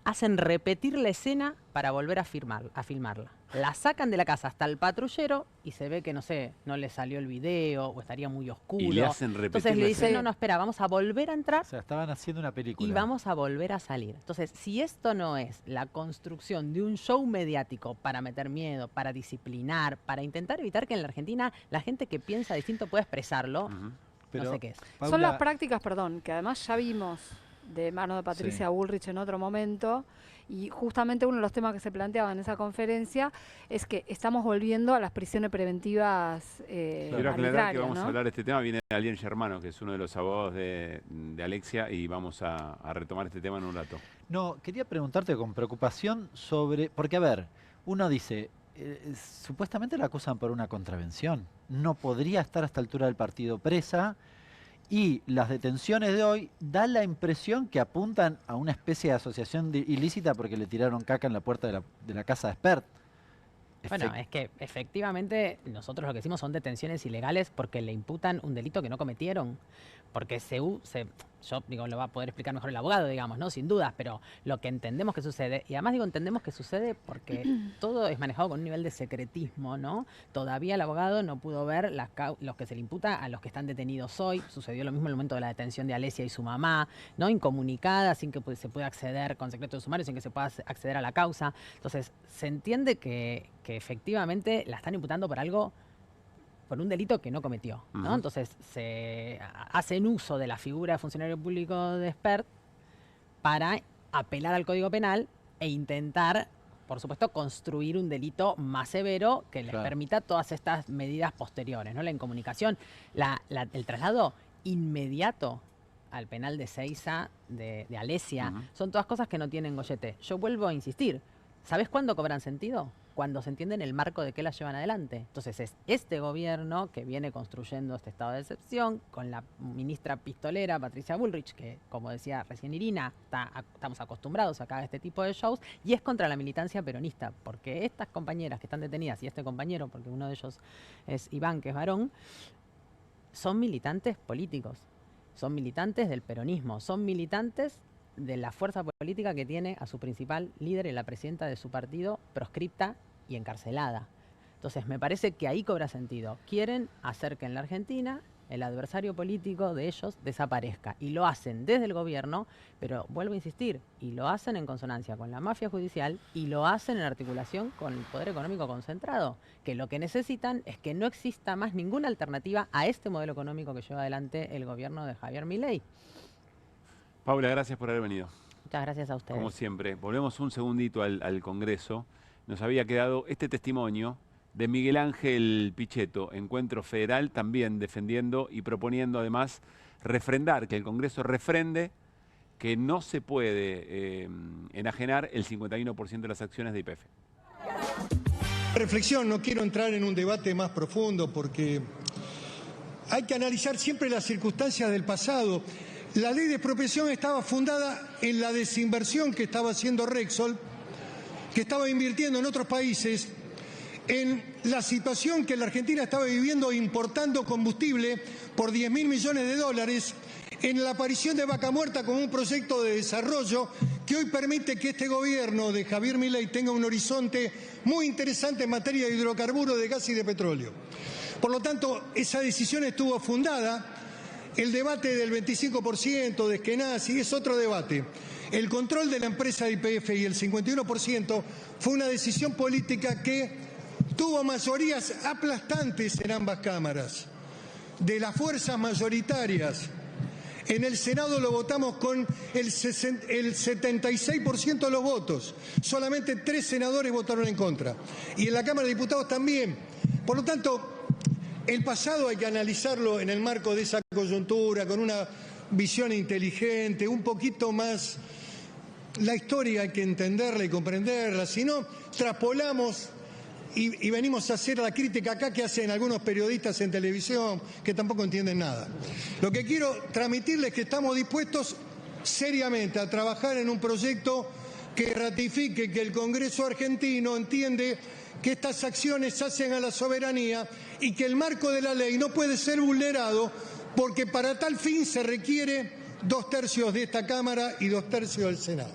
hacen repetir la escena para volver a filmarla. La sacan de la casa hasta el patrullero y se ve que, no sé, no le salió el video o estaría muy oscuro. Y le hacen repetir. Entonces le dicen, no, espera, vamos a volver a entrar. O sea, estaban haciendo una película. Y vamos a volver a salir. Entonces, si esto no es la construcción de un show mediático para meter miedo, para disciplinar, para intentar evitar que en la Argentina la gente que piensa distinto pueda expresarlo, no sé qué es. Paula... Son las prácticas, perdón, que además ya vimos de mano de Patricia Bullrich en otro momento Y justamente uno de los temas que se planteaba en esa conferencia es que estamos volviendo a las prisiones preventivas Quiero aclarar que vamos ¿no? a hablar de este tema. Viene Alien Germano, que es uno de los abogados de Alexia, y vamos a retomar este tema en un rato. No, quería preguntarte con preocupación sobre... Porque, a ver, uno dice, supuestamente la acusan por una contravención. No podría estar a esta altura del partido presa. Y las detenciones de hoy da la impresión que apuntan a una especie de asociación ilícita porque le tiraron caca en la puerta de la casa de Espert. Bueno, es que efectivamente nosotros lo que hicimos son detenciones ilegales porque le imputan un delito que no cometieron. Porque yo digo, lo va a poder explicar mejor el abogado, digamos, ¿no? Sin dudas, pero lo que entendemos que sucede, y además digo entendemos que sucede porque todo es manejado con un nivel de secretismo, ¿no? Todavía el abogado no pudo ver los que se le imputa a los que están detenidos hoy. Sucedió lo mismo en el momento de la detención de Alexia y su mamá, ¿no? Incomunicada, sin que se pueda acceder con secreto de sumario, sin que se pueda acceder a la causa. Entonces, se entiende que efectivamente la están imputando por algo, por un delito que no cometió, ¿no? Entonces se hacen uso de la figura de funcionario público de Espert para apelar al Código Penal e intentar, por supuesto, construir un delito más severo que les permita todas estas medidas posteriores, ¿no? La incomunicación, el traslado inmediato al penal de Ezeiza, de Alexia, son todas cosas que no tienen gollete. Yo vuelvo a insistir, ¿sabes cuándo cobran sentido? Cuando se entiende en el marco de qué las llevan adelante. Entonces es este gobierno que viene construyendo este estado de excepción con la ministra pistolera Patricia Bullrich, que como decía recién Irina, estamos acostumbrados a que haga este tipo de shows, y es contra la militancia peronista, porque estas compañeras que están detenidas y este compañero, porque uno de ellos es Iván, que es varón, son militantes políticos, son militantes del peronismo, son militantes de la fuerza política que tiene a su principal líder y la presidenta de su partido proscripta y encarcelada. Entonces me parece que ahí cobra sentido. Quieren hacer que en la Argentina el adversario político de ellos desaparezca. Y lo hacen desde el gobierno, pero vuelvo a insistir, y lo hacen en consonancia con la mafia judicial y lo hacen en articulación con el poder económico concentrado, que lo que necesitan es que no exista más ninguna alternativa a este modelo económico que lleva adelante el gobierno de Javier Milei. Paula, gracias por haber venido. Muchas gracias a ustedes. Como siempre. Volvemos un segundito al Congreso. Nos había quedado este testimonio de Miguel Ángel Pichetto, Encuentro Federal, también defendiendo y proponiendo además refrendar, que el Congreso refrende que no se puede enajenar el 51% de las acciones de YPF. Reflexión, no quiero entrar en un debate más profundo porque hay que analizar siempre las circunstancias del pasado. La ley de expropiación estaba fundada en la desinversión que estaba haciendo Repsol, que estaba invirtiendo en otros países, en la situación que la Argentina estaba viviendo importando combustible por 10.000 millones de dólares, en la aparición de Vaca Muerta como un proyecto de desarrollo que hoy permite que este gobierno de Javier Milei tenga un horizonte muy interesante en materia de hidrocarburos, de gas y de petróleo. Por lo tanto, esa decisión estuvo fundada. El debate del 25% de Eskenazi es otro debate. El control de la empresa de YPF y el 51% fue una decisión política que tuvo mayorías aplastantes en ambas cámaras, de las fuerzas mayoritarias. En el Senado lo votamos con el 76% de los votos. Solamente 3 senadores votaron en contra. Y en la Cámara de Diputados también. Por lo tanto, el pasado hay que analizarlo en el marco de esa coyuntura, con una visión inteligente, un poquito más. La historia hay que entenderla y comprenderla, si no, traspolamos y venimos a hacer la crítica acá que hacen algunos periodistas en televisión que tampoco entienden nada. Lo que quiero transmitirles es que estamos dispuestos seriamente a trabajar en un proyecto que ratifique que el Congreso argentino entiende que estas acciones hacen a la soberanía y que el marco de la ley no puede ser vulnerado porque para tal fin se requiere 2/3 de esta Cámara y 2/3 del Senado.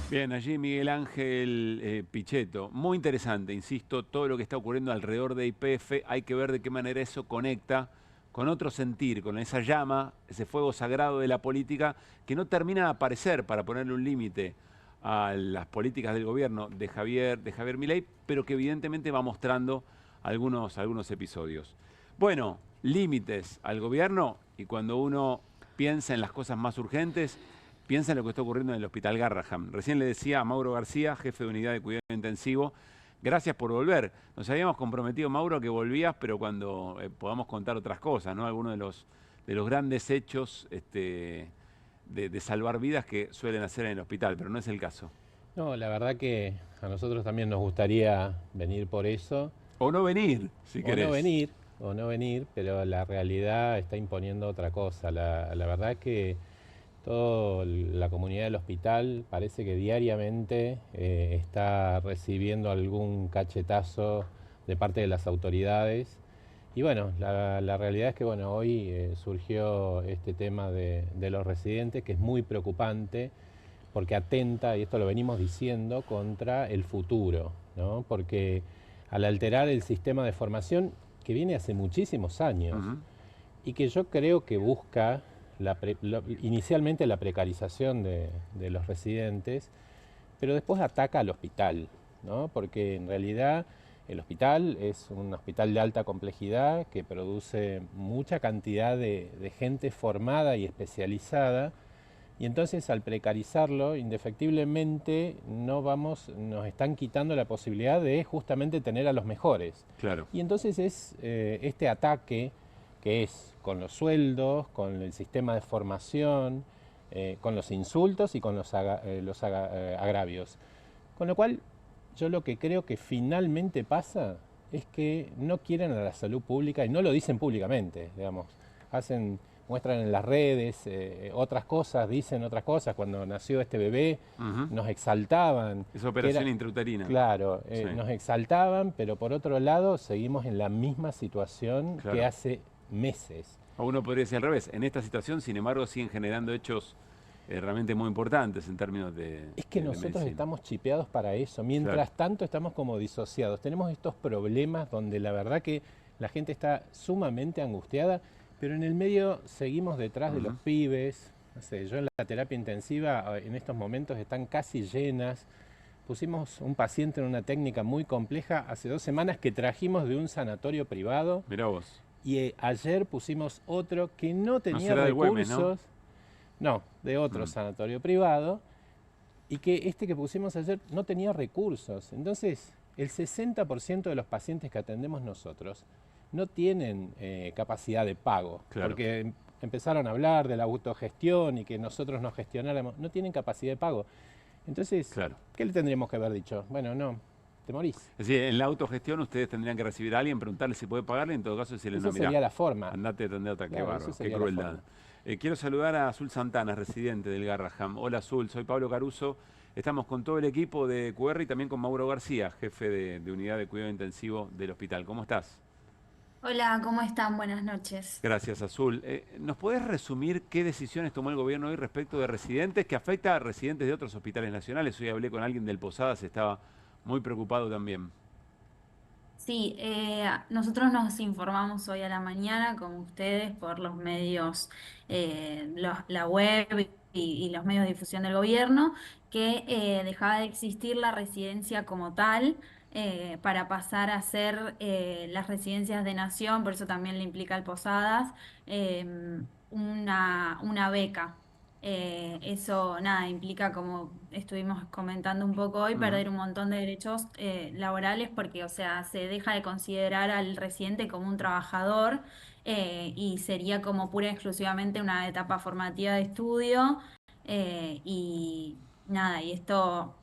Bien, allí Miguel Ángel Pichetto. Muy interesante, insisto, todo lo que está ocurriendo alrededor de YPF. Hay que ver de qué manera eso conecta con otro sentir, con esa llama, ese fuego sagrado de la política que no termina de aparecer para ponerle un límite a las políticas del gobierno de Javier Milei, pero que evidentemente va mostrando algunos episodios. Bueno, límites al gobierno, y cuando uno piensa en las cosas más urgentes, piensa en lo que está ocurriendo en el Hospital Garrahan. Recién le decía a Mauro García, jefe de unidad de cuidado intensivo, gracias por volver. Nos habíamos comprometido, Mauro, que volvías, pero cuando podamos contar otras cosas, ¿no? Algunos de los grandes hechos de salvar vidas que suelen hacer en el hospital, pero no es el caso. No, la verdad que a nosotros también nos gustaría venir por eso. O no venir, si querés. O no venir, pero la realidad está imponiendo otra cosa. La verdad es que toda la comunidad del hospital parece que diariamente está recibiendo algún cachetazo de parte de las autoridades. Y bueno, la realidad es que bueno, hoy surgió este tema de los residentes, que es muy preocupante, porque atenta, y esto lo venimos diciendo, contra el futuro, ¿no? Porque al alterar el sistema de formación, que viene hace muchísimos años, y que yo creo que busca inicialmente la precarización de los residentes, pero después ataca al hospital, ¿no? Porque en realidad el hospital es un hospital de alta complejidad que produce mucha cantidad de gente formada y especializada, y entonces al precarizarlo, indefectiblemente nos están quitando la posibilidad de justamente tener a los mejores. Claro. Y entonces es este ataque que es con los sueldos, con el sistema de formación, con los insultos y con los agravios. Con lo cual, yo lo que creo que finalmente pasa es que no quieren a la salud pública y no lo dicen públicamente, digamos. Muestran en las redes otras cosas, dicen otras cosas. Cuando nació este bebé nos exaltaban. Esa operación intrauterina. Claro, sí. Nos exaltaban, pero por otro lado seguimos en la misma situación que hace meses. O uno podría decir al revés. En esta situación, sin embargo, siguen generando hechos realmente muy importantes en términos de Es que nosotros estamos chipeados para eso. Mientras tanto estamos como disociados. Tenemos estos problemas donde la verdad que la gente está sumamente angustiada, pero en el medio seguimos detrás de los pibes. No sé, yo en la terapia intensiva en estos momentos están casi llenas. Pusimos un paciente en una técnica muy compleja hace 2 semanas que trajimos de un sanatorio privado. Mirá vos. Y ayer pusimos otro que no tenía recursos. Güemes, ¿no? No, de otro sanatorio privado. Y que que pusimos ayer no tenía recursos. Entonces, el 60% de los pacientes que atendemos nosotros no tienen capacidad de pago. Claro. Porque empezaron a hablar de la autogestión y que nosotros nos gestionáramos. No tienen capacidad de pago. Entonces, ¿qué le tendríamos que haber dicho? Bueno, no, te morís. Es decir, en la autogestión ustedes tendrían que recibir a alguien, preguntarle si puede pagarle, en todo caso decirle no, mirá, sería la forma. Andate a atender otra, Claro, qué bárbaro, qué la crueldad. Quiero saludar a Azul Santana, residente del Garrahan. Hola Azul, soy Pablo Caruso. Estamos con todo el equipo de QR y también con Mauro García, jefe de unidad de cuidado intensivo del hospital. ¿Cómo estás? Hola, ¿cómo están? Buenas noches. Gracias, Azul. ¿Nos podés resumir qué decisiones tomó el gobierno hoy respecto de residentes, que afecta a residentes de otros hospitales nacionales? Hoy hablé con alguien del Posadas, estaba muy preocupado también. Sí, nosotros nos informamos hoy a la mañana, como ustedes, por los medios, la web y los medios de difusión del gobierno, que dejaba de existir la residencia como tal, para pasar a ser las residencias de nación, por eso también le implica al Posadas, una beca. Eso, nada, implica, como estuvimos comentando un poco hoy, perder un montón de derechos laborales porque, o sea, se deja de considerar al residente como un trabajador y sería como pura y exclusivamente una etapa formativa de estudio y nada, y esto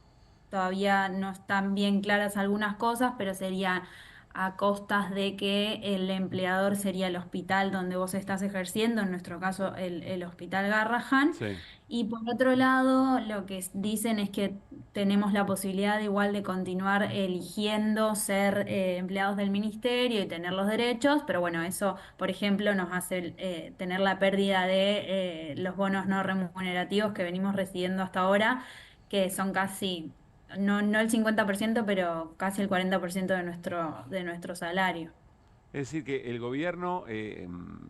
todavía no están bien claras algunas cosas, pero sería a costas de que el empleador sería el hospital donde vos estás ejerciendo, en nuestro caso el Hospital Garrahan. Sí. Y por otro lado, lo que dicen es que tenemos la posibilidad igual de continuar eligiendo ser empleados del ministerio y tener los derechos, pero bueno, eso, por ejemplo, nos hace tener la pérdida de los bonos no remunerativos que venimos recibiendo hasta ahora, que son casi... No el 50%, pero casi el 40% de nuestro salario. Es decir, que el gobierno,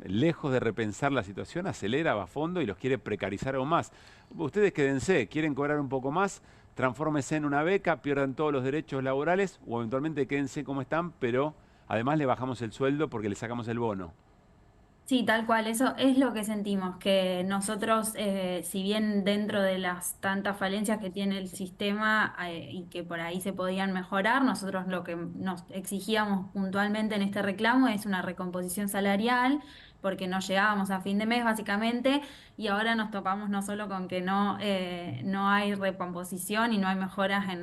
lejos de repensar la situación, acelera, va a fondo y los quiere precarizar aún más. Ustedes quédense, quieren cobrar un poco más, transfórmense en una beca, pierdan todos los derechos laborales o eventualmente quédense como están, pero además le bajamos el sueldo porque le sacamos el bono. Sí, tal cual, eso es lo que sentimos, que nosotros, si bien dentro de las tantas falencias que tiene el sistema y que por ahí se podían mejorar, nosotros lo que nos exigíamos puntualmente en este reclamo es una recomposición salarial, porque no llegábamos a fin de mes básicamente, y ahora nos topamos no solo con que no hay recomposición y no hay mejoras en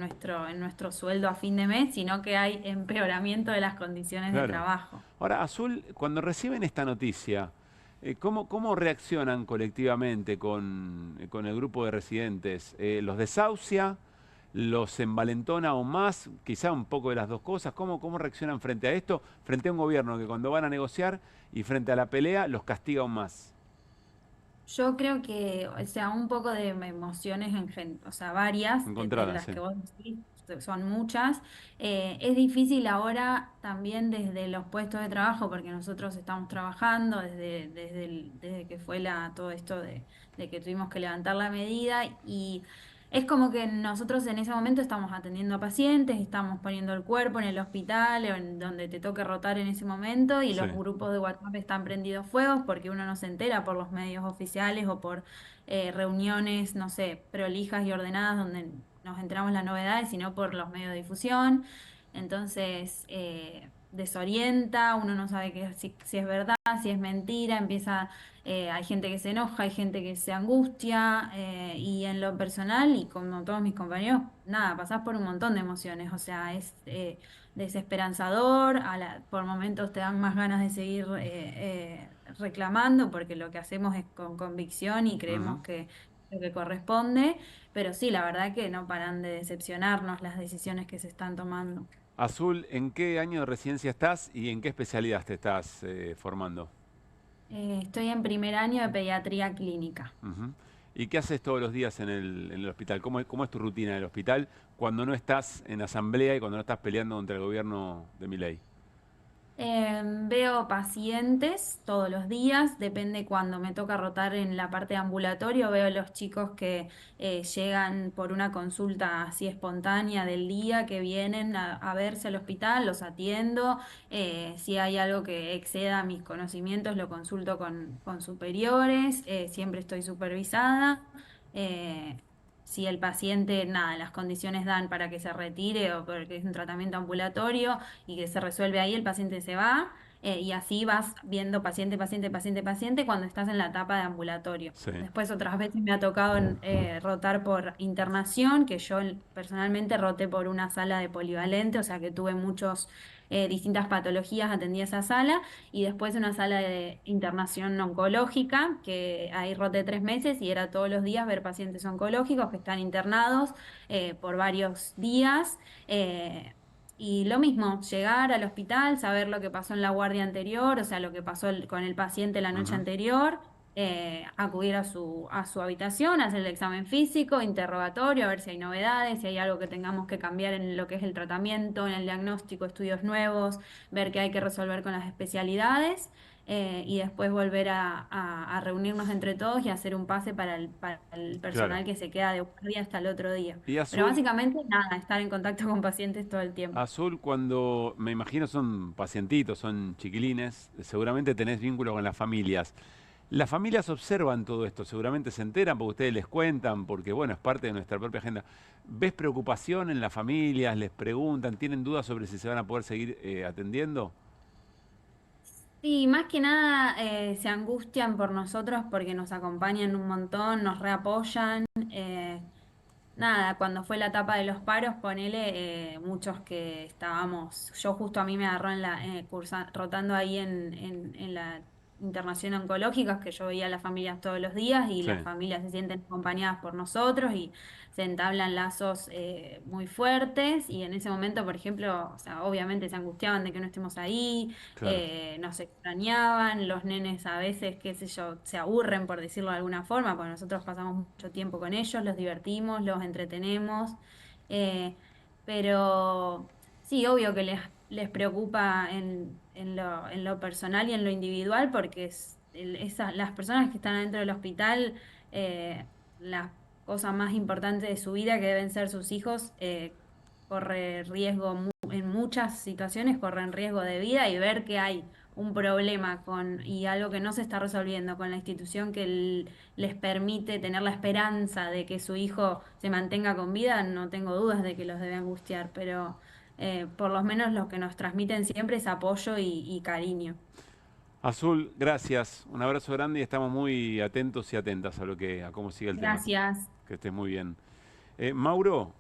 nuestro sueldo a fin de mes, sino que hay empeoramiento de las condiciones de trabajo. Ahora, Azul, cuando reciben esta noticia, ¿cómo reaccionan colectivamente con el grupo de residentes? ¿Los desahucia? ¿Los envalentona aún más? Quizá un poco de las dos cosas. ¿Cómo reaccionan frente a esto? Frente a un gobierno que cuando van a negociar y frente a la pelea los castiga aún más. Yo creo que, o sea, un poco de emociones, o sea, varias, de Encontradas, las sí. que vos decís, son muchas. Es difícil ahora también desde los puestos de trabajo, porque nosotros estamos trabajando desde que fue todo esto de que tuvimos que levantar la medida, y es como que nosotros en ese momento estamos atendiendo a pacientes, estamos poniendo el cuerpo en el hospital, o en donde te toque rotar en ese momento, y los grupos de WhatsApp están prendidos fuegos porque uno no se entera por los medios oficiales o por reuniones, no sé, prolijas y ordenadas donde nos enteramos las novedades, sino por los medios de difusión. Entonces, desorienta, uno no sabe si es verdad, si es mentira, hay gente que se enoja, hay gente que se angustia, y en lo personal, y como todos mis compañeros, nada, pasás por un montón de emociones, o sea, es desesperanzador, por momentos te dan más ganas de seguir reclamando, porque lo que hacemos es con convicción y creemos que es lo que corresponde, pero sí, la verdad que no paran de decepcionarnos las decisiones que se están tomando. Azul, ¿en qué año de residencia estás y en qué especialidad te estás formando? Estoy en primer año de pediatría clínica. ¿Y qué haces todos los días en el hospital? ¿Cómo es tu rutina en el hospital cuando no estás en asamblea y cuando no estás peleando contra el gobierno de Milei? Veo pacientes todos los días, depende cuando me toca rotar en la parte de ambulatorio, veo los chicos que llegan por una consulta así espontánea del día, que vienen a verse al hospital, los atiendo, si hay algo que exceda mis conocimientos lo consulto con superiores, siempre estoy supervisada. Si el paciente, nada, las condiciones dan para que se retire o porque es un tratamiento ambulatorio y que se resuelve ahí, el paciente se va, y así vas viendo paciente cuando estás en la etapa de ambulatorio. Después otras veces me ha tocado rotar por internación, que yo personalmente roté por una sala de polivalente, o sea que tuve distintas patologías atendí esa sala, y después una sala de internación oncológica, que ahí roté 3 meses y era todos los días ver pacientes oncológicos que están internados por varios días. Y lo mismo, llegar al hospital, saber lo que pasó en la guardia anterior, o sea, lo que pasó con el paciente la noche anterior, acudir a su habitación, hacer el examen físico, interrogatorio, a ver si hay novedades, si hay algo que tengamos que cambiar en lo que es el tratamiento, en el diagnóstico, estudios nuevos, ver qué hay que resolver con las especialidades, y después volver a reunirnos entre todos y hacer un pase para el personal que se queda de guardia hasta el otro día. Pero básicamente nada, estar en contacto con pacientes todo el tiempo. Azul, cuando me imagino son pacientitos, son chiquilines, seguramente tenés vínculo con las familias. Las familias observan todo esto, seguramente se enteran porque ustedes les cuentan, porque bueno, es parte de nuestra propia agenda. ¿Ves preocupación en las familias? ¿Les preguntan? ¿Tienen dudas sobre si se van a poder seguir atendiendo? Sí, más que nada se angustian por nosotros porque nos acompañan un montón, nos reapoyan. Nada, cuando fue la etapa de los paros, ponele, muchos que estábamos, yo justo a mí me agarró rotando ahí en la internación oncológica, que yo veía a las familias todos los días y las familias se sienten acompañadas por nosotros y se entablan lazos muy fuertes, y en ese momento, por ejemplo, o sea, obviamente se angustiaban de que no estemos ahí, nos extrañaban, los nenes a veces, qué sé yo, se aburren, por decirlo de alguna forma, porque nosotros pasamos mucho tiempo con ellos, los divertimos, los entretenemos, pero sí, obvio que les preocupa en lo personal y en lo individual, porque las personas que están dentro del hospital, las cosas más importantes de su vida, que deben ser sus hijos, corre riesgo, en muchas situaciones corren riesgo de vida, y ver que hay un problema y algo que no se está resolviendo con la institución que les permite tener la esperanza de que su hijo se mantenga con vida, no tengo dudas de que los debe angustiar, pero por lo menos lo que nos transmiten siempre es apoyo y cariño. Azul, gracias. Un abrazo grande y estamos muy atentos y atentas a cómo sigue el tema. Gracias. Que estés muy bien. Mauro,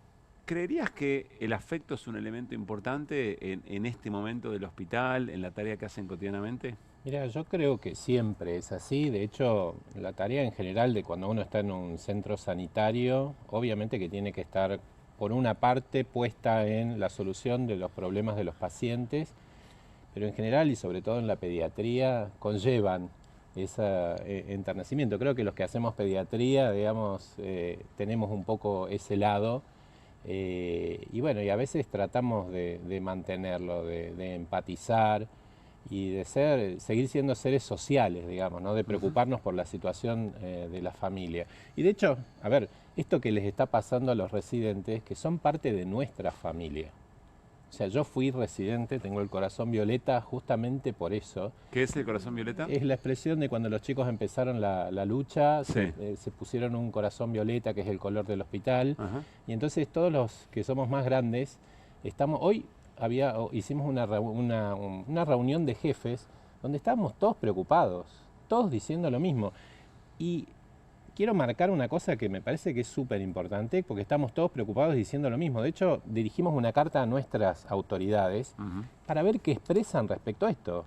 ¿creerías que el afecto es un elemento importante en este momento del hospital, en la tarea que hacen cotidianamente? Mira, yo creo que siempre es así. De hecho, la tarea en general de cuando uno está en un centro sanitario, obviamente que tiene que estar, por una parte, puesta en la solución de los problemas de los pacientes, pero en general y sobre todo en la pediatría conllevan ese enternecimiento. Creo que los que hacemos pediatría, digamos, tenemos un poco ese lado y bueno, y a veces tratamos de mantenerlo, de empatizar y de seguir siendo seres sociales, digamos, ¿no? De preocuparnos por la situación de la familia. Y de hecho, a ver, esto que les está pasando a los residentes, que son parte de nuestra familia. O sea, yo fui residente, tengo el corazón violeta justamente por eso. ¿Qué es el corazón violeta? Es la expresión de cuando los chicos empezaron la lucha, sí. se pusieron un corazón violeta, que es el color del hospital. Ajá. Y entonces todos los que somos más grandes, hicimos una reunión de jefes donde estábamos todos preocupados, todos diciendo lo mismo. Y quiero marcar una cosa que me parece que es súper importante, porque estamos todos preocupados diciendo lo mismo. De hecho, dirigimos una carta a nuestras autoridades para ver qué expresan respecto a esto.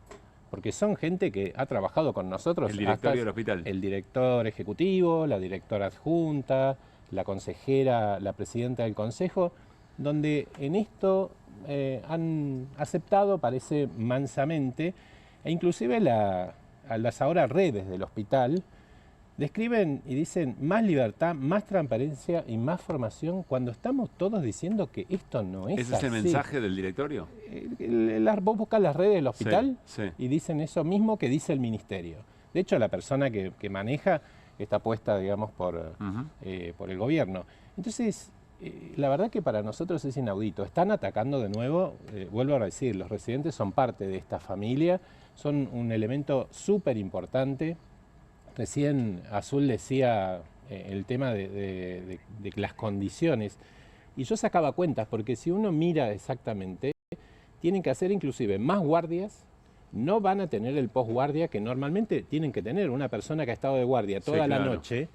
Porque son gente que ha trabajado con nosotros. El directorio del hospital. El director ejecutivo, la directora adjunta, la consejera, la presidenta del consejo, donde en esto han aceptado, parece mansamente, e inclusive a las ahora redes del hospital, describen y dicen más libertad, más transparencia y más formación cuando estamos todos diciendo que esto no es así. ¿Ese es el mensaje del directorio? Vos buscas las redes del hospital sí. y dicen eso mismo que dice el ministerio. De hecho, la persona que maneja está puesta, digamos, por el gobierno. Entonces, la verdad que para nosotros es inaudito. Están atacando de nuevo, vuelvo a decir, los residentes son parte de esta familia, son un elemento súper importante. Recién Azul decía el tema de las condiciones, y yo sacaba cuentas, porque si uno mira exactamente, tienen que hacer inclusive más guardias, no van a tener el posguardia que normalmente tienen que tener. Una persona que ha estado de guardia toda la noche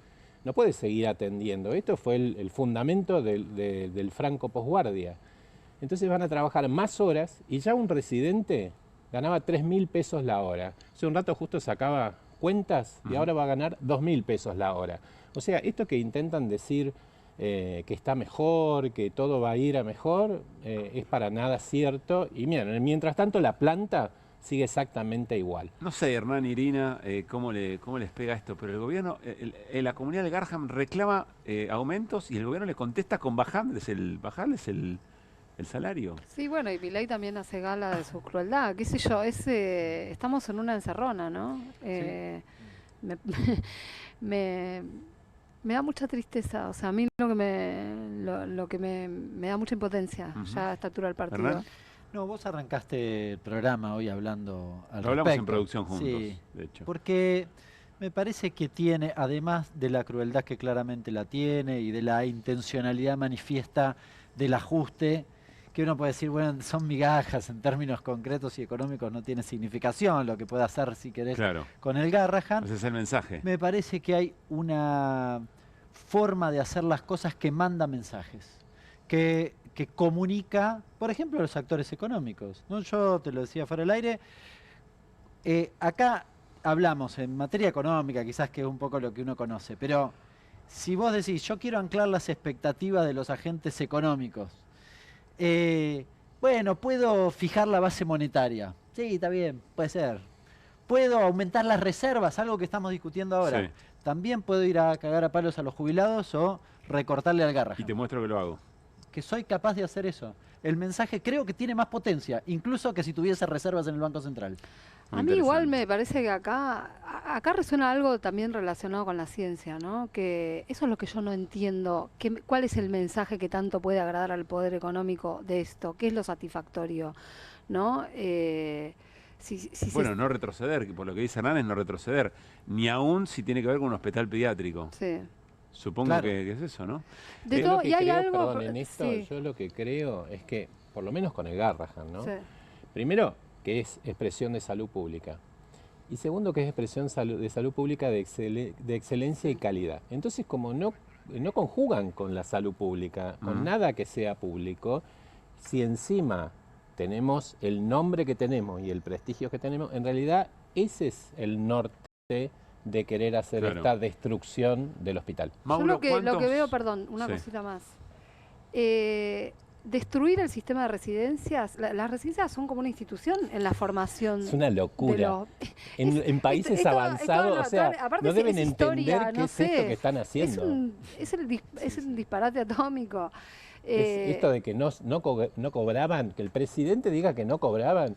no puede seguir atendiendo. Esto fue el fundamento del franco posguardia. Entonces van a trabajar más horas, y ya un residente ganaba 3.000 pesos la hora. Hace un rato justo sacaba cuentas y ahora va a ganar 2.000 pesos la hora. O sea, esto que intentan decir que está mejor, que todo va a ir a mejor, es para nada cierto. Y miren, mientras tanto la planta sigue exactamente igual. No sé, Hernán, Irina, cómo les pega esto, pero el gobierno, la comunidad de Garham reclama aumentos y el gobierno le contesta con bajarles el salario. Sí, bueno, y Milei también hace gala de su crueldad, qué sé yo, estamos en una encerrona, ¿no? Sí. Me da mucha tristeza, o sea, a mí lo que me da mucha impotencia ya a esta altura del partido. ¿Hernán? No, vos arrancaste el programa hoy hablando al respecto. Hablamos en producción juntos, sí, de hecho. Porque me parece que tiene, además de la crueldad que claramente la tiene y de la intencionalidad manifiesta del ajuste, que uno puede decir, bueno, son migajas en términos concretos y económicos, no tiene significación lo que puede hacer, si querés, con el Garrahan. Ese es el mensaje. Me parece que hay una forma de hacer las cosas que manda mensajes, que comunica, por ejemplo, a los actores económicos, ¿no? Yo te lo decía fuera del aire, acá hablamos en materia económica, quizás que es un poco lo que uno conoce, pero si vos decís, yo quiero anclar las expectativas de los agentes económicos, bueno, puedo fijar la base monetaria. Sí, está bien, puede ser. Puedo aumentar las reservas, algo que estamos discutiendo ahora. Sí. También puedo ir a cagar a palos a los jubilados o recortarle al Garrahan. Y te muestro que lo hago. Que soy capaz de hacer eso. El mensaje creo que tiene más potencia, incluso que si tuviese reservas en el Banco Central. A mí igual me parece que acá resuena algo también relacionado con la ciencia, ¿no? Que eso es lo que yo no entiendo. ¿Cuál es el mensaje que tanto puede agradar al poder económico de esto? ¿Qué es lo satisfactorio? ¿No? Bueno, no retroceder, que por lo que dice Hernán es no retroceder, ni aún si tiene que ver con un hospital pediátrico. Sí. Supongo Claro. que es eso, ¿no? De todo, y hay creo, algo... perdón, en esto, sí. yo lo que creo es que, por lo menos con el Garrahan, ¿no? Sí. Primero, que es expresión de salud pública. Y segundo, que es expresión de salud pública de excelencia y calidad. Entonces, como no conjugan con la salud pública, con nada que sea público, si encima tenemos el nombre que tenemos y el prestigio que tenemos, en realidad ese es el norte de querer hacer esta destrucción del hospital. Yo lo que veo, perdón, una cosita más. Destruir el sistema de residencias, las residencias son como una institución en la formación. Es una locura. En países avanzados, o sea, no deben entender qué es esto que están haciendo. Es un disparate atómico. Esto de que no cobraban, que el presidente diga que no cobraban.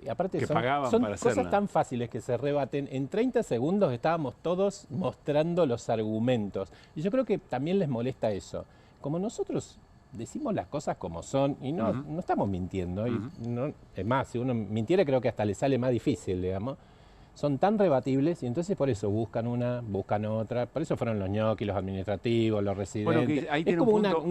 Aparte que son para cosas hacerla. tan fáciles que se rebaten. En 30 segundos estábamos todos mostrando los argumentos. Y yo creo que también les molesta eso. Como nosotros decimos las cosas como son y no estamos mintiendo. Y es más, si uno mintiera creo que hasta le sale más difícil, digamos. Son tan rebatibles y entonces por eso buscan una, buscan otra. Por eso fueron los ñoquis, los administrativos, los residentes. Bueno, que ahí tiene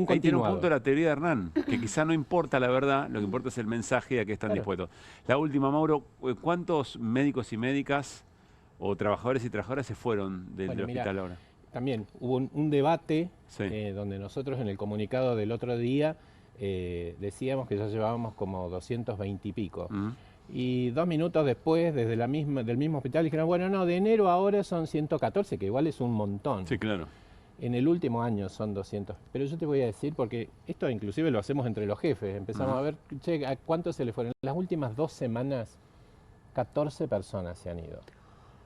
ahí tiene un punto la teoría de Hernán, que quizá no importa la verdad, lo que importa es el mensaje y a qué están dispuestos. La última, Mauro, ¿cuántos médicos y médicas o trabajadores y trabajadoras se fueron del hospital ahora? También hubo un debate donde nosotros en el comunicado del otro día decíamos que ya llevábamos como 220 y pico. Y 2 minutos después, desde del mismo hospital, dijeron, bueno, no, de enero ahora son 114, que igual es un montón. Sí, claro. En el último año son 200. Pero yo te voy a decir, porque esto inclusive lo hacemos entre los jefes, empezamos a ver, che, ¿a cuánto se le fueron? En las últimas 2 semanas, 14 personas se han ido.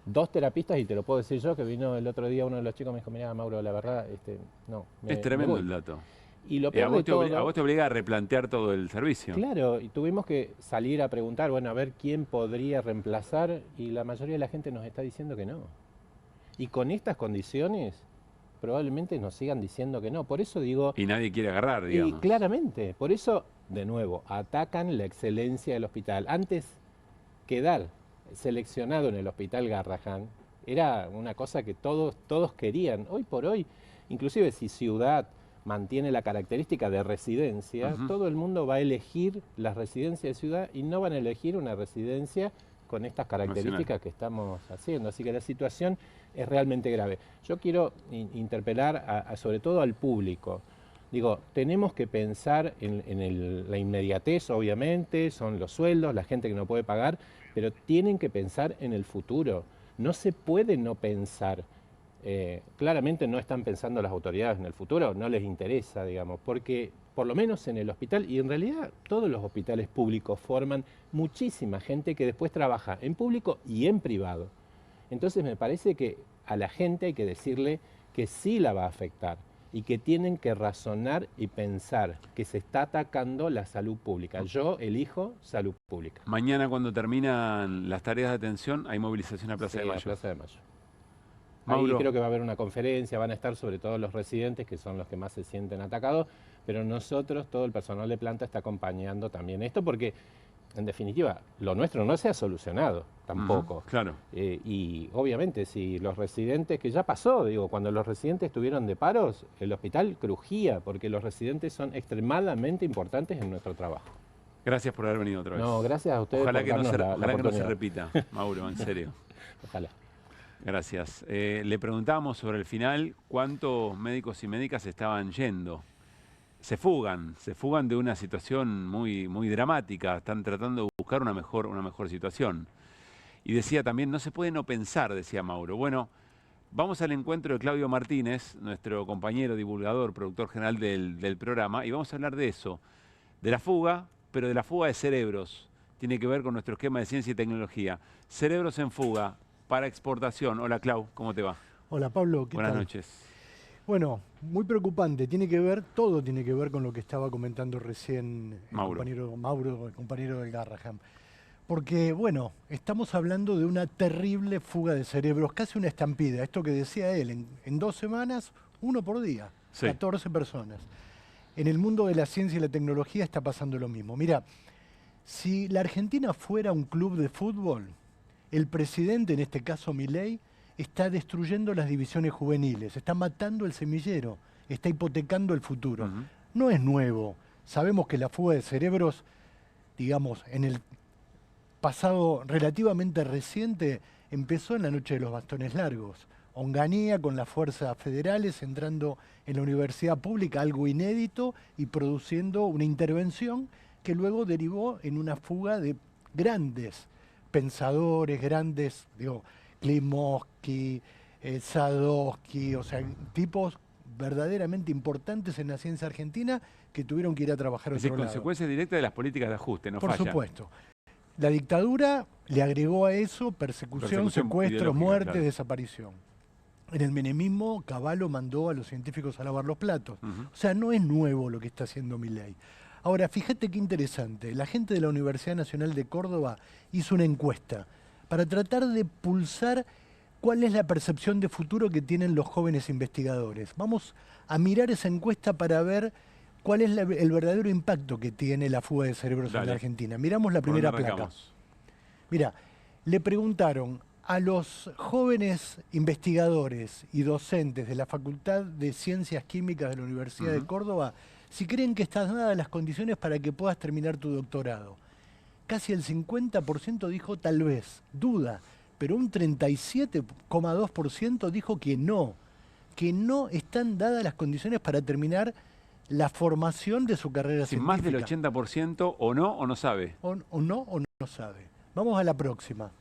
2 terapistas, y te lo puedo decir yo, que vino el otro día uno de los chicos, me dijo, mirá, Mauro, la verdad, no. Es tremendo el dato. Y lo peor de todo, a vos te obliga a replantear todo el servicio. Claro, y tuvimos que salir a preguntar, bueno, a ver quién podría reemplazar, y la mayoría de la gente nos está diciendo que no. Y con estas condiciones, probablemente nos sigan diciendo que no. Por eso digo... Y nadie quiere agarrar, digamos. Y claramente, por eso, de nuevo, atacan la excelencia del hospital. Antes, quedar seleccionado en el hospital Garrahan era una cosa que todos querían. Hoy por hoy, inclusive si Ciudad mantiene la característica de residencia, todo el mundo va a elegir la residencia de Ciudad y no van a elegir una residencia con estas características que estamos haciendo. Así que la situación es realmente grave. Yo quiero interpelar sobre todo al público. Digo, tenemos que pensar en la inmediatez, obviamente, son los sueldos, la gente que no puede pagar, pero tienen que pensar en el futuro. No se puede no pensar. Claramente no están pensando las autoridades en el futuro, no les interesa, digamos, porque por lo menos en el hospital, y en realidad todos los hospitales públicos forman muchísima gente que después trabaja en público y en privado. Entonces me parece que a la gente hay que decirle que sí la va a afectar y que tienen que razonar y pensar que se está atacando la salud pública. Yo elijo salud pública. Mañana, cuando terminan las tareas de atención, hay movilización a Plaza de Mayo. Plaza de Mayo. Mauro. Ahí creo que va a haber una conferencia, van a estar sobre todo los residentes, que son los que más se sienten atacados, pero nosotros, todo el personal de planta está acompañando también esto, porque en definitiva, lo nuestro no se ha solucionado tampoco. Claro. Y obviamente, si los residentes, que ya pasó, digo, cuando los residentes estuvieron de paros, el hospital crujía, porque los residentes son extremadamente importantes en nuestro trabajo. Gracias por haber venido otra vez. No, gracias a ustedes Ojalá por que no darnos que no se repita, Mauro, en serio. Ojalá. Gracias. Le preguntábamos sobre el final cuántos médicos y médicas estaban yendo. Se fugan de una situación muy, muy dramática, están tratando de buscar una mejor situación. Y decía también, no se puede no pensar, decía Mauro. Bueno, vamos al encuentro de Claudio Martínez, nuestro compañero, divulgador, productor general del programa, y vamos a hablar de eso, de la fuga, pero de la fuga de cerebros. Tiene que ver con nuestro esquema de ciencia y tecnología. Cerebros en fuga para exportación. Hola, Clau, ¿cómo te va? Hola, Pablo, ¿qué tal? Buenas noches. Bueno, muy preocupante. Todo tiene que ver con lo que estaba comentando recién el compañero del Garrahan. Porque, bueno, estamos hablando de una terrible fuga de cerebros, casi una estampida. Esto que decía él, en 2 semanas, 1 por día, 14 personas. En el mundo de la ciencia y la tecnología está pasando lo mismo. Mira, Si la Argentina fuera un club de fútbol, el presidente, en este caso Milei, está destruyendo las divisiones juveniles, está matando el semillero, está hipotecando el futuro. No es nuevo. Sabemos que la fuga de cerebros, digamos, en el pasado relativamente reciente, empezó en la noche de los bastones largos. Onganía con las fuerzas federales entrando en la universidad pública, algo inédito, y produciendo una intervención que luego derivó en una fuga de grandes pensadores, grandes, digo, Klimovsky, Sadowski, o sea, tipos verdaderamente importantes en la ciencia argentina que tuvieron que ir a trabajar a otro lado. Consecuencia directa de las políticas de ajuste, no Por falla. supuesto. La dictadura le agregó a eso persecución secuestro, muerte, claro, desaparición. En el menemismo, Cavallo mandó a los científicos a lavar los platos. O sea, no es nuevo lo que está haciendo Milei. Ahora, fíjate qué interesante. La gente de la Universidad Nacional de Córdoba hizo una encuesta para tratar de pulsar cuál es la percepción de futuro que tienen los jóvenes investigadores. Vamos a mirar esa encuesta para ver cuál es el verdadero impacto que tiene la fuga de cerebros en la Argentina. Miramos la primera placa. Mira, le preguntaron a los jóvenes investigadores y docentes de la Facultad de Ciencias Químicas de la Universidad de Córdoba si creen que están dadas las condiciones para que puedas terminar tu doctorado. Casi el 50% dijo tal vez, duda, pero un 37,2% dijo que no están dadas las condiciones para terminar la formación de su carrera científica. Más del 80% o no sabe. O no sabe. Vamos a la próxima.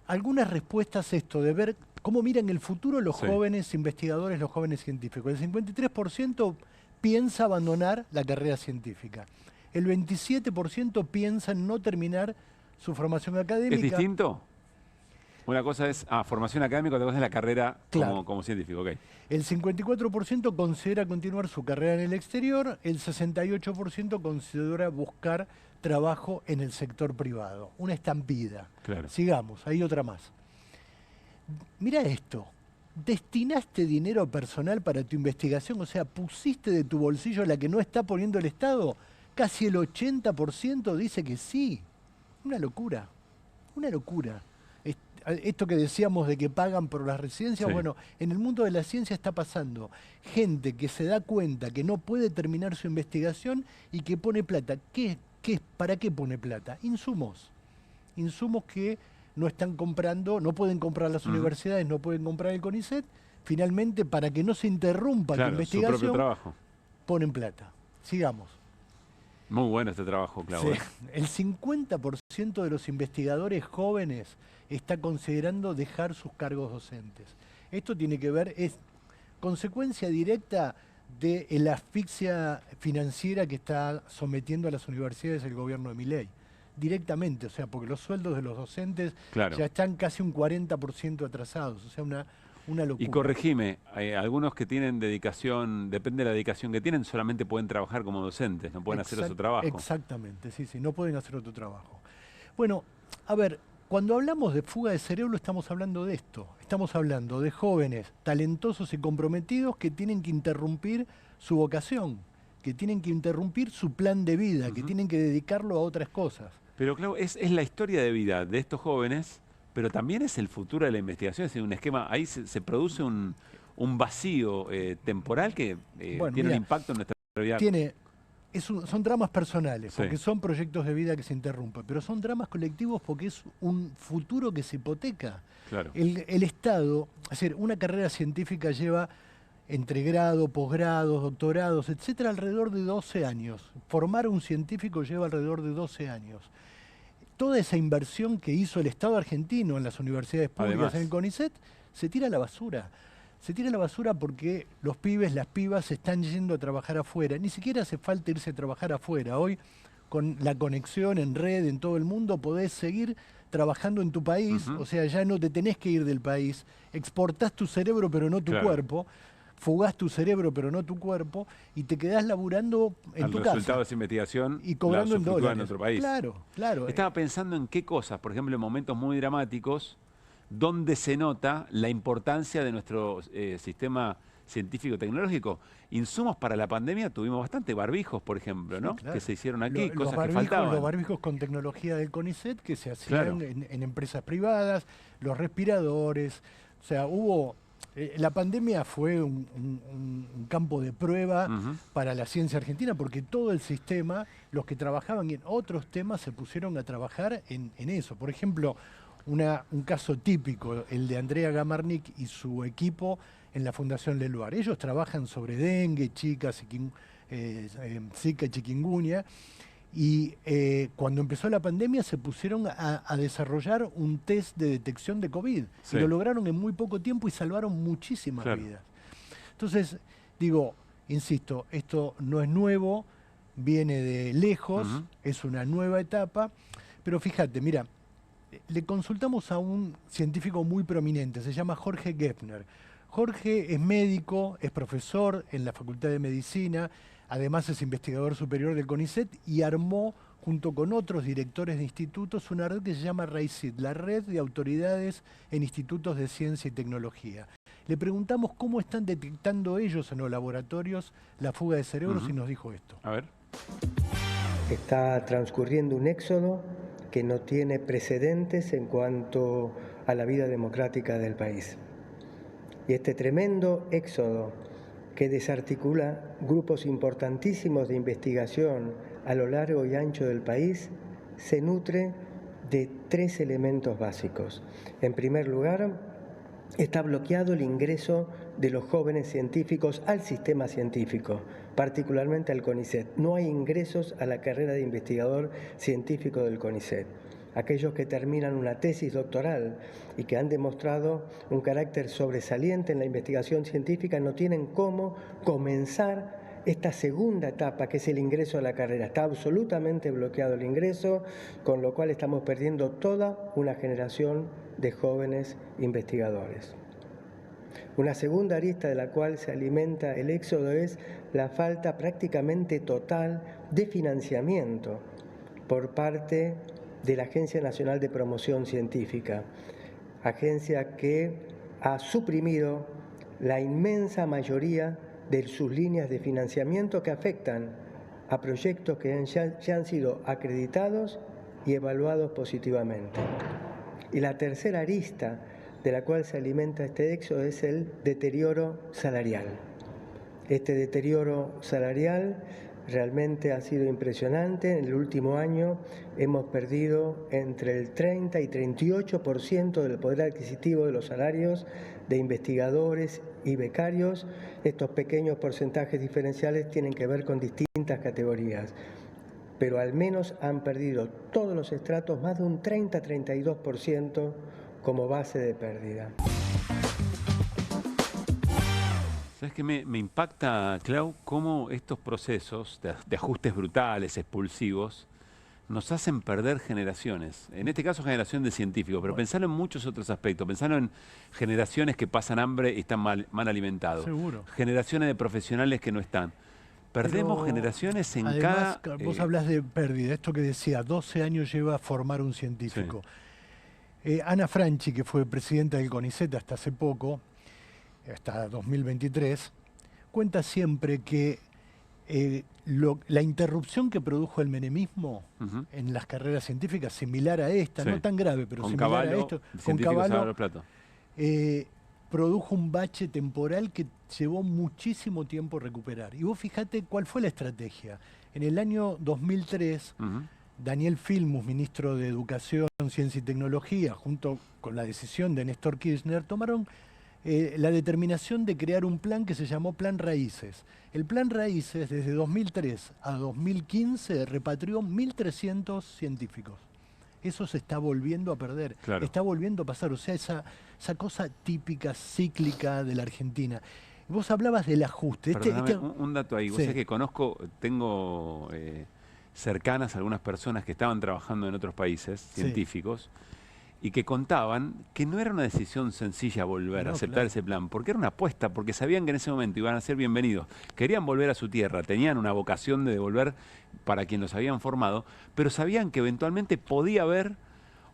Algunas respuestas esto de ver cómo miran el futuro los jóvenes investigadores, los jóvenes científicos. El 53% piensa abandonar la carrera científica. El 27% piensa en no terminar su formación académica. ¿Es distinto? Una cosa es formación académica, otra cosa es la carrera como científico. Okay. El 54% considera continuar su carrera en el exterior, el 68% considera buscar trabajo en el sector privado. Una estampida. Claro. Sigamos, hay otra más. Mira esto. ¿Destinaste dinero personal para tu investigación? O sea, ¿pusiste de tu bolsillo la que no está poniendo el Estado? Casi el 80% dice que sí. Una locura. Una locura. Esto que decíamos de que pagan por las residencias, bueno, en el mundo de la ciencia está pasando. Gente que se da cuenta que no puede terminar su investigación y que pone plata. ¿Para qué pone plata? Insumos. Insumos que no están comprando, no pueden comprar las universidades, no pueden comprar el CONICET. Finalmente, para que no se interrumpa la investigación, su propio trabajo, ponen plata. Sigamos. Muy bueno este trabajo, Claudio. Sí. El 50% de los investigadores jóvenes está considerando dejar sus cargos docentes. Esto tiene que ver, es consecuencia directa de la asfixia financiera que está sometiendo a las universidades el gobierno de Milei. Directamente, o sea, porque los sueldos de los docentes ya están casi un 40% atrasados, o sea, una locura. Y corregime, algunos que tienen dedicación, depende de la dedicación que tienen, solamente pueden trabajar como docentes, no pueden hacer otro trabajo. Exactamente, sí, no pueden hacer otro trabajo. Bueno, a ver, cuando hablamos de fuga de cerebro estamos hablando de esto. Estamos hablando de jóvenes talentosos y comprometidos que tienen que interrumpir su vocación, que tienen que interrumpir su plan de vida, que tienen que dedicarlo a otras cosas. Pero claro, es la historia de vida de estos jóvenes, pero también es el futuro de la investigación. Es un esquema, ahí se produce un vacío temporal que tiene un impacto en nuestra vida. Son dramas personales, porque son proyectos de vida que se interrumpen, pero son dramas colectivos porque es un futuro que se hipoteca. Claro. El Estado, es decir, una carrera científica lleva entre grado, posgrados, doctorados, etcétera, alrededor de 12 años. Formar un científico lleva alrededor de 12 años. Toda esa inversión que hizo el Estado argentino en las universidades públicas, en el CONICET, se tira a la basura. Se tira a la basura porque los pibes, las pibas se están yendo a trabajar afuera. Ni siquiera hace falta irse a trabajar afuera. Hoy, con la conexión en red en todo el mundo, podés seguir trabajando en tu país. O sea, ya no te tenés que ir del país. Exportás tu cerebro, pero no tu cuerpo. Fugás tu cerebro, pero no tu cuerpo. Y te quedás laburando en tu casa. El resultado de esa investigación y cobrando en dólares. En otro país. Claro. Estaba pensando en qué cosas, por ejemplo, en momentos muy dramáticos, donde se nota la importancia de nuestro sistema científico-tecnológico, insumos para la pandemia tuvimos bastante, barbijos, por ejemplo, ¿no? Claro. Que se hicieron aquí, Los cosas que faltaban. Los barbijos con tecnología del CONICET que se hacían en empresas privadas, los respiradores, o sea, hubo... la pandemia fue un campo de prueba para la ciencia argentina porque todo el sistema, los que trabajaban en otros temas se pusieron a trabajar en eso. Por ejemplo, un caso típico, el de Andrea Gamarnik y su equipo en la Fundación Leluar. Ellos trabajan sobre dengue, Zika y chikungunya. Y cuando empezó la pandemia se pusieron a desarrollar un test de detección de COVID. Sí. Y lo lograron en muy poco tiempo y salvaron muchísimas vidas. Entonces, digo, insisto, esto no es nuevo, viene de lejos, es una nueva etapa. Pero fíjate, mira, le consultamos a un científico muy prominente, se llama Jorge Geffner. Jorge es médico, es profesor en la Facultad de Medicina, además es investigador superior del CONICET y armó, junto con otros directores de institutos, una red que se llama RAICIT, la Red de Autoridades en Institutos de Ciencia y Tecnología. Le preguntamos cómo están detectando ellos en los laboratorios la fuga de cerebros y nos dijo esto. A ver. Está transcurriendo un éxodo que no tiene precedentes en cuanto a la vida democrática del país. Y este tremendo éxodo que desarticula grupos importantísimos de investigación a lo largo y ancho del país, se nutre de 3 elementos básicos. En primer lugar, está bloqueado el ingreso de los jóvenes científicos al sistema científico, particularmente al CONICET. No hay ingresos a la carrera de investigador científico del CONICET. Aquellos que terminan una tesis doctoral y que han demostrado un carácter sobresaliente en la investigación científica no tienen cómo comenzar esta segunda etapa, que es el ingreso a la carrera. Está absolutamente bloqueado el ingreso, con lo cual estamos perdiendo toda una generación de jóvenes investigadores. Una segunda arista de la cual se alimenta el éxodo es la falta prácticamente total de financiamiento por parte de la Agencia Nacional de Promoción Científica, agencia que ha suprimido la inmensa mayoría de sus líneas de financiamiento que afectan a proyectos que ya han sido acreditados y evaluados positivamente. Y la tercera arista de la cual se alimenta este éxodo es el deterioro salarial. Este deterioro salarial realmente ha sido impresionante. En el último año hemos perdido entre el 30 y 38% del poder adquisitivo de los salarios de investigadores y becarios. Estos pequeños porcentajes diferenciales tienen que ver con distintas categorías, pero al menos han perdido todos los estratos más de un 30-32% como base de pérdida. ¿Sabes qué me impacta, Clau, cómo estos procesos de ajustes brutales, expulsivos, nos hacen perder generaciones? En este caso, generación de científicos, pero pensalo en muchos otros aspectos. Pensalo en generaciones que pasan hambre y están mal alimentados. Seguro. Generaciones de profesionales que no están. Perdemos pero, generaciones en además, cada... Vos hablás de pérdida. Esto que decía, 12 años lleva a formar un científico. Sí. Ana Franchi, que fue presidenta del CONICET hasta hace poco, hasta 2023, cuenta siempre que la interrupción que produjo el menemismo en las carreras científicas, similar a esta, no tan grave, pero con similar Cavallo, a esto, con Cavallo, Plato. Produjo un bache temporal que llevó muchísimo tiempo recuperar. Y vos fijate cuál fue la estrategia. En el año 2003, Daniel Filmus, ministro de Educación, Ciencia y Tecnología, junto con la decisión de Néstor Kirchner, tomaron la determinación de crear un plan que se llamó Plan Raíces. El Plan Raíces, desde 2003 a 2015, repatrió 1.300 científicos. Eso se está volviendo a perder, está volviendo a pasar. O sea, esa cosa típica, cíclica de la Argentina. Vos hablabas del ajuste. Un dato ahí. Vos sabés que tengo cercanas a algunas personas que estaban trabajando en otros países, científicos, y que contaban que no era una decisión sencilla volver a aceptar ese plan, porque era una apuesta, porque sabían que en ese momento iban a ser bienvenidos. Querían volver a su tierra, tenían una vocación de devolver para quien los habían formado, pero sabían que eventualmente podía haber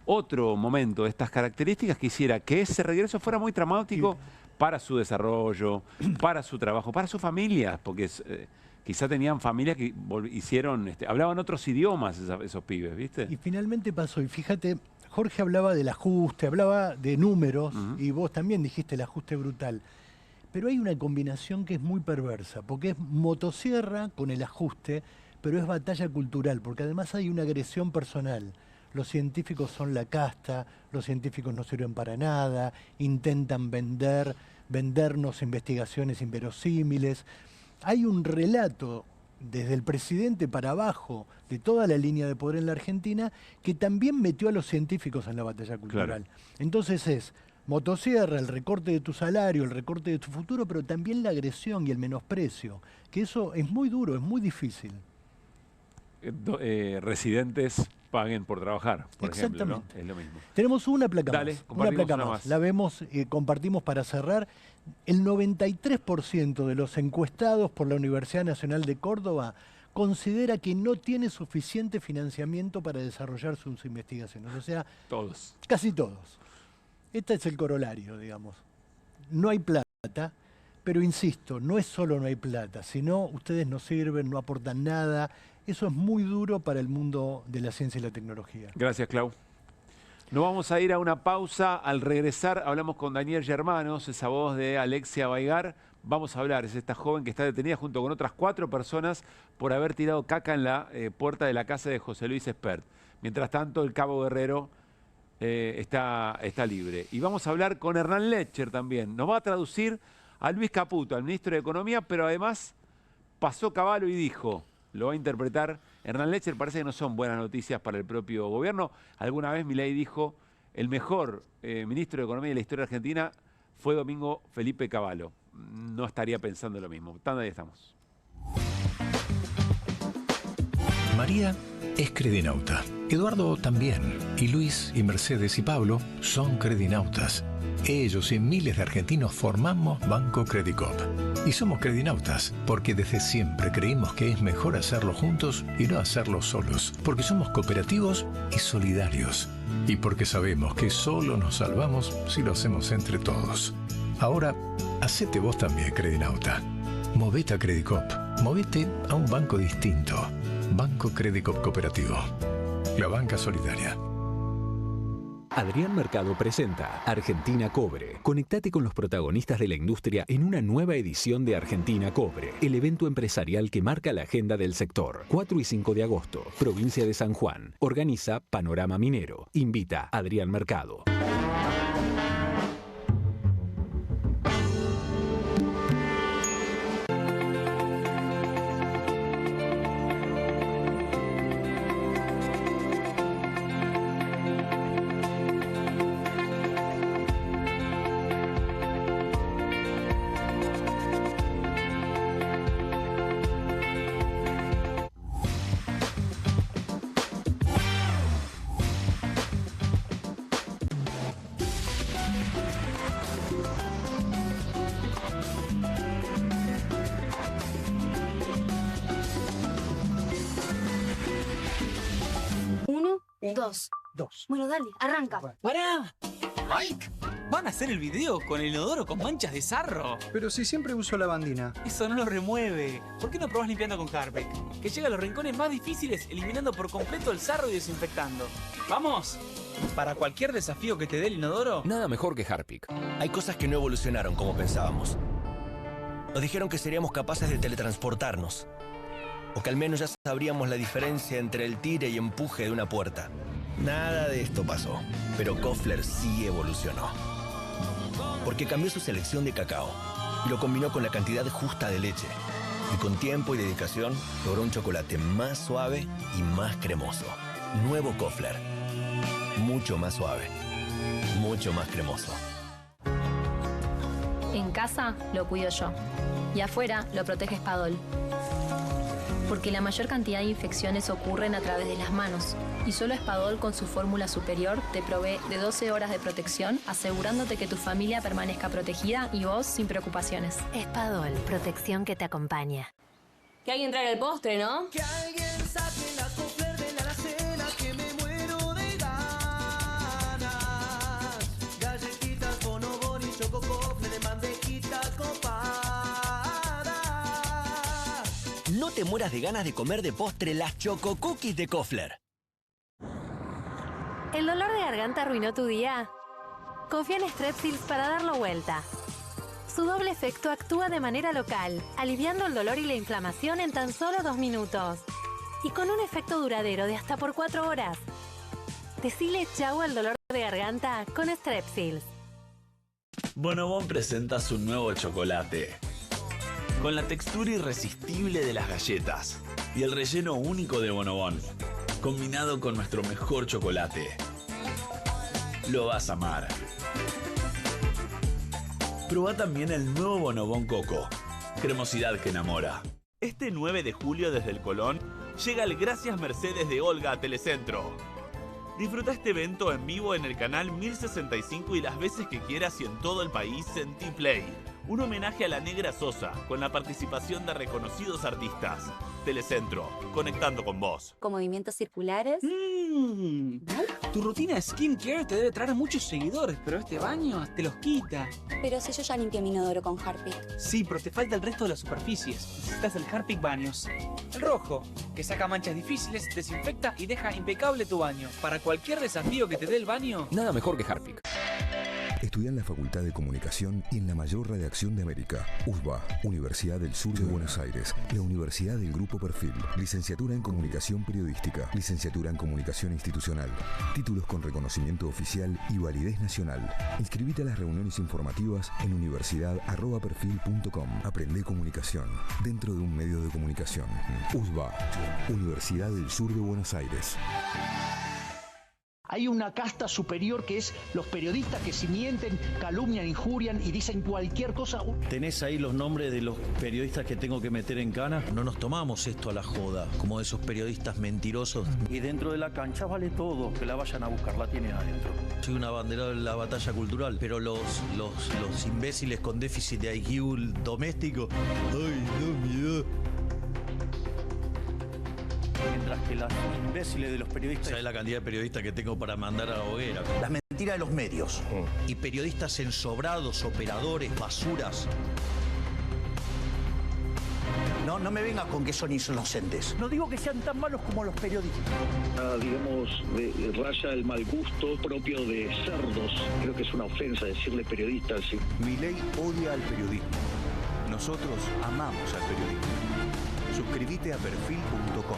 otro momento de estas características que hiciera que ese regreso fuera muy traumático para su desarrollo, para su trabajo, para su familia, porque quizá tenían familias que hicieron, hablaban otros idiomas esos pibes, ¿viste? Y finalmente pasó, y fíjate, Jorge hablaba del ajuste, hablaba de números, y vos también dijiste el ajuste brutal. Pero hay una combinación que es muy perversa, porque es motosierra con el ajuste, pero es batalla cultural, porque además hay una agresión personal. Los científicos son la casta, los científicos no sirven para nada, intentan vendernos investigaciones inverosímiles. Hay un relato desde el presidente para abajo de toda la línea de poder en la Argentina que también metió a los científicos en la batalla cultural. Claro. Entonces es motosierra, el recorte de tu salario, el recorte de tu futuro, pero también la agresión y el menosprecio, que eso es muy duro, es muy difícil. Residentes paguen por trabajar, por ejemplo, ¿no? Es lo mismo. Tenemos una placa Dale, más. Una placa más. La vemos, compartimos para cerrar. El 93% de los encuestados por la Universidad Nacional de Córdoba considera que no tiene suficiente financiamiento para desarrollar sus investigaciones. O sea, todos. Casi todos. Este es el corolario, digamos. No hay plata, pero insisto, no es solo no hay plata, sino ustedes no sirven, no aportan nada. Eso es muy duro para el mundo de la ciencia y la tecnología. Gracias, Clau. Nos vamos a ir a una pausa. Al regresar hablamos con Daniel Germanos, esa voz de Alexia Baigar. Vamos a hablar, es esta joven que está detenida junto con otras 4 personas por haber tirado caca en la puerta de la casa de José Luis Espert. Mientras tanto, el Cabo Guerrero está libre. Y vamos a hablar con Hernán Lecher también. Nos va a traducir a Luis Caputo, al ministro de Economía, pero además pasó caballo y dijo... Lo va a interpretar Hernán Lecher. Parece que no son buenas noticias para el propio gobierno. Alguna vez Milei dijo, el mejor ministro de Economía de la historia argentina fue Domingo Felipe Cavallo. No estaría pensando lo mismo. Tanda, ahí estamos. María es credinauta. Eduardo también. Y Luis y Mercedes y Pablo son credinautas. Ellos y miles de argentinos formamos Banco Credicop. Y somos credinautas porque desde siempre creímos que es mejor hacerlo juntos y no hacerlo solos. Porque somos cooperativos y solidarios. Y porque sabemos que solo nos salvamos si lo hacemos entre todos. Ahora, hacete vos también credinauta. Movete a Credicop. Movete a un banco distinto. Banco Credicop Cooperativo. La banca solidaria. Adrián Mercado presenta Argentina Cobre. Conectate con los protagonistas de la industria en una nueva edición de Argentina Cobre, el evento empresarial que marca la agenda del sector. 4 y 5 de agosto, provincia de San Juan. Organiza Panorama Minero. Invita Adrián Mercado. Dos. Bueno, dale, arranca. ¡Pará! ¡Mike! ¿Van a hacer el video con el inodoro con manchas de sarro? Pero si siempre uso lavandina. Eso no lo remueve. ¿Por qué no probás limpiando con Harpic? Que llega a los rincones más difíciles eliminando por completo el sarro y desinfectando. ¡Vamos! Para cualquier desafío que te dé el inodoro... Nada mejor que Harpic. Hay cosas que no evolucionaron como pensábamos. Nos dijeron que seríamos capaces de teletransportarnos. O que al menos ya sabríamos la diferencia entre el tire y empuje de una puerta. Nada de esto pasó, pero Koffler sí evolucionó. Porque cambió su selección de cacao y lo combinó con la cantidad justa de leche. Y con tiempo y dedicación logró un chocolate más suave y más cremoso. Nuevo Koffler. Mucho más suave. Mucho más cremoso. En casa lo cuido yo. Y afuera lo protege Spadol. Porque la mayor cantidad de infecciones ocurren a través de las manos. Y solo Spadol con su fórmula superior te provee de 12 horas de protección, asegurándote que tu familia permanezca protegida y vos sin preocupaciones. Spadol, protección que te acompaña. Que alguien traiga el postre, ¿no? Que alguien saque la Koffler de la alacena, que me muero de ganas. Galletitas, bonobón y choco Koffler de manteca. te mueras de ganas de comer de postre las Choco Cookies de Kofler. ¿El dolor de garganta arruinó tu día? Confía en Strepsils para darlo vuelta. Su doble efecto actúa de manera local, aliviando el dolor y la inflamación en tan solo 2 minutos. Y con un efecto duradero de hasta por 4 horas. Decile chau al dolor de garganta con Strepsils. Bonobón presenta su nuevo chocolate. Con la textura irresistible de las galletas y el relleno único de Bonobón, combinado con nuestro mejor chocolate. Lo vas a amar. Probá también el nuevo Bonobón Coco. Cremosidad que enamora. Este 9 de julio desde el Colón llega el Gracias Mercedes de Olga a Telecentro. Disfruta este evento en vivo en el canal 1065 y las veces que quieras y en todo el país en T-Play. Un homenaje a la Negra Sosa con la participación de reconocidos artistas. Telecentro, conectando con vos. Con movimientos circulares. Tu rutina de skincare te debe traer muchos seguidores, pero este baño te los quita. Pero si yo ya limpié mi inodoro con Harpic. Sí, pero te falta el resto de las superficies. Necesitas el Harpic Baños. El rojo, que saca manchas difíciles, desinfecta y deja impecable tu baño. Para cualquier desafío que te dé el baño. Nada mejor que Harpic. Estudia en la Facultad de Comunicación y en la mayor redacción de América. USBA, Universidad del Sur de Buenos Aires. La Universidad del Grupo Perfil. Licenciatura en Comunicación Periodística. Licenciatura en Comunicación Institucional. Títulos con reconocimiento oficial y validez nacional. Inscribite a las reuniones informativas en universidad@perfil.com. Aprende comunicación dentro de un medio de comunicación. USBA, Universidad del Sur de Buenos Aires. Hay una casta superior que es los periodistas que si mienten, calumnian, injurian y dicen cualquier cosa. ¿Tenés ahí los nombres de los periodistas que tengo que meter en cana? No nos tomamos esto a la joda, como esos periodistas mentirosos. Y dentro de la cancha vale todo, que la vayan a buscar, la tienen adentro. Soy un abanderado de la batalla cultural, pero los imbéciles con déficit de IQ doméstico, ¡ay, da miedo! Mientras que los imbéciles de los periodistas... ¿Sabes la cantidad de periodistas que tengo para mandar a la hoguera? Las mentiras de los medios. Y periodistas ensobrados, operadores, basuras. No me vengas con que son inocentes. No digo que sean tan malos como los periodistas. Digamos, raya el mal gusto propio de cerdos. Creo que es una ofensa decirle periodistas. ¿Sí? Milei odia al periodismo. Nosotros amamos al periodismo. Suscríbete a perfil.com.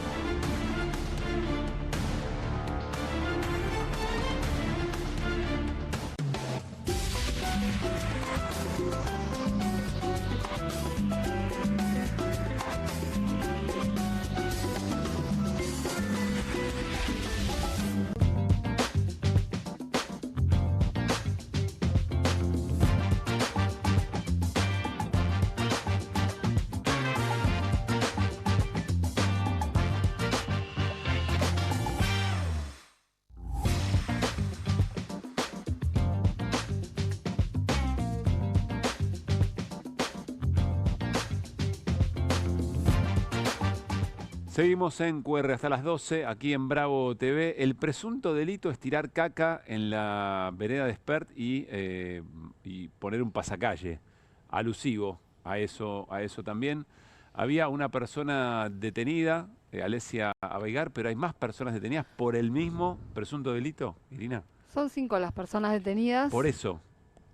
Seguimos en QR hasta las 12, aquí en Bravo TV. El presunto delito es tirar caca en la vereda de Espert y poner un pasacalle alusivo a eso también. Había una persona detenida, Alesia Abeigar, pero hay más personas detenidas por el mismo presunto delito, Irina. Son 5 las personas detenidas. Por eso.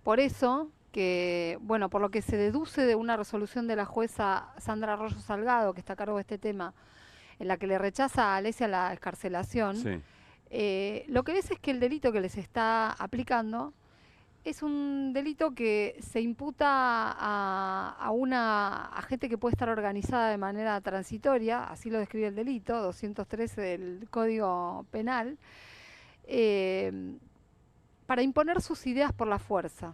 Por eso que, bueno, por lo que se deduce de una resolución de la jueza Sandra Arroyo Salgado, que está a cargo de este tema, en la que le rechaza a Alesia la excarcelación, Sí. Lo que ves es que el delito que les está aplicando es un delito que se imputa a gente que puede estar organizada de manera transitoria, así lo describe el delito, 213 del Código Penal, para imponer sus ideas por la fuerza.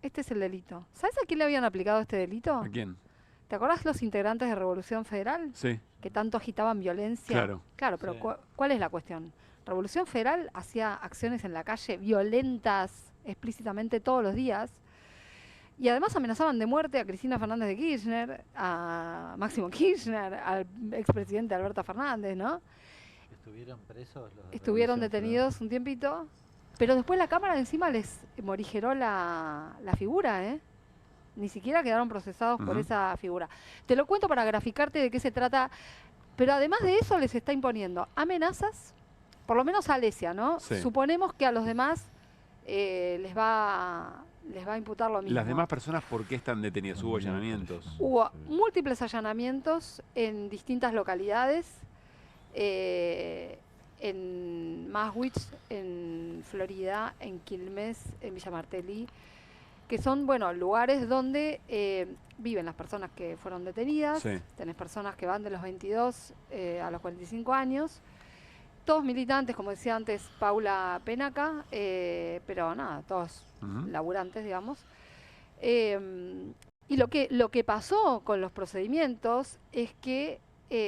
Este es el delito. ¿Sabes a quién le habían aplicado este delito? ¿A quién? ¿Te acordás los integrantes de Revolución Federal? Sí. Que tanto agitaban violencia. Claro. Claro, pero ¿cuál es la cuestión? Revolución Federal hacía acciones en la calle violentas explícitamente todos los días y además amenazaban de muerte a Cristina Fernández de Kirchner, a Máximo Kirchner, al expresidente Alberto Fernández, ¿no? ¿Estuvieron presos? Estuvieron detenidos un tiempito, pero después la Cámara encima les morigeró la figura, ¿eh? ni siquiera quedaron procesados por esa figura. Te lo cuento para graficarte de qué se trata, pero además de eso les está imponiendo amenazas, por lo menos a Alesia, ¿no? Sí. Suponemos que a los demás les va a imputar lo mismo. ¿Las demás personas por qué están detenidas? ¿Hubo allanamientos? Hubo múltiples allanamientos en distintas localidades, en Maswich, en Florida, en Quilmes, en Villa Martelly, que son, bueno, lugares donde viven las personas que fueron detenidas. Sí. Tenés personas que van de los 22 a los 45 años. Todos militantes, como decía antes Paula Penaca, pero nada, todos laburantes, digamos. Y lo que pasó con los procedimientos es que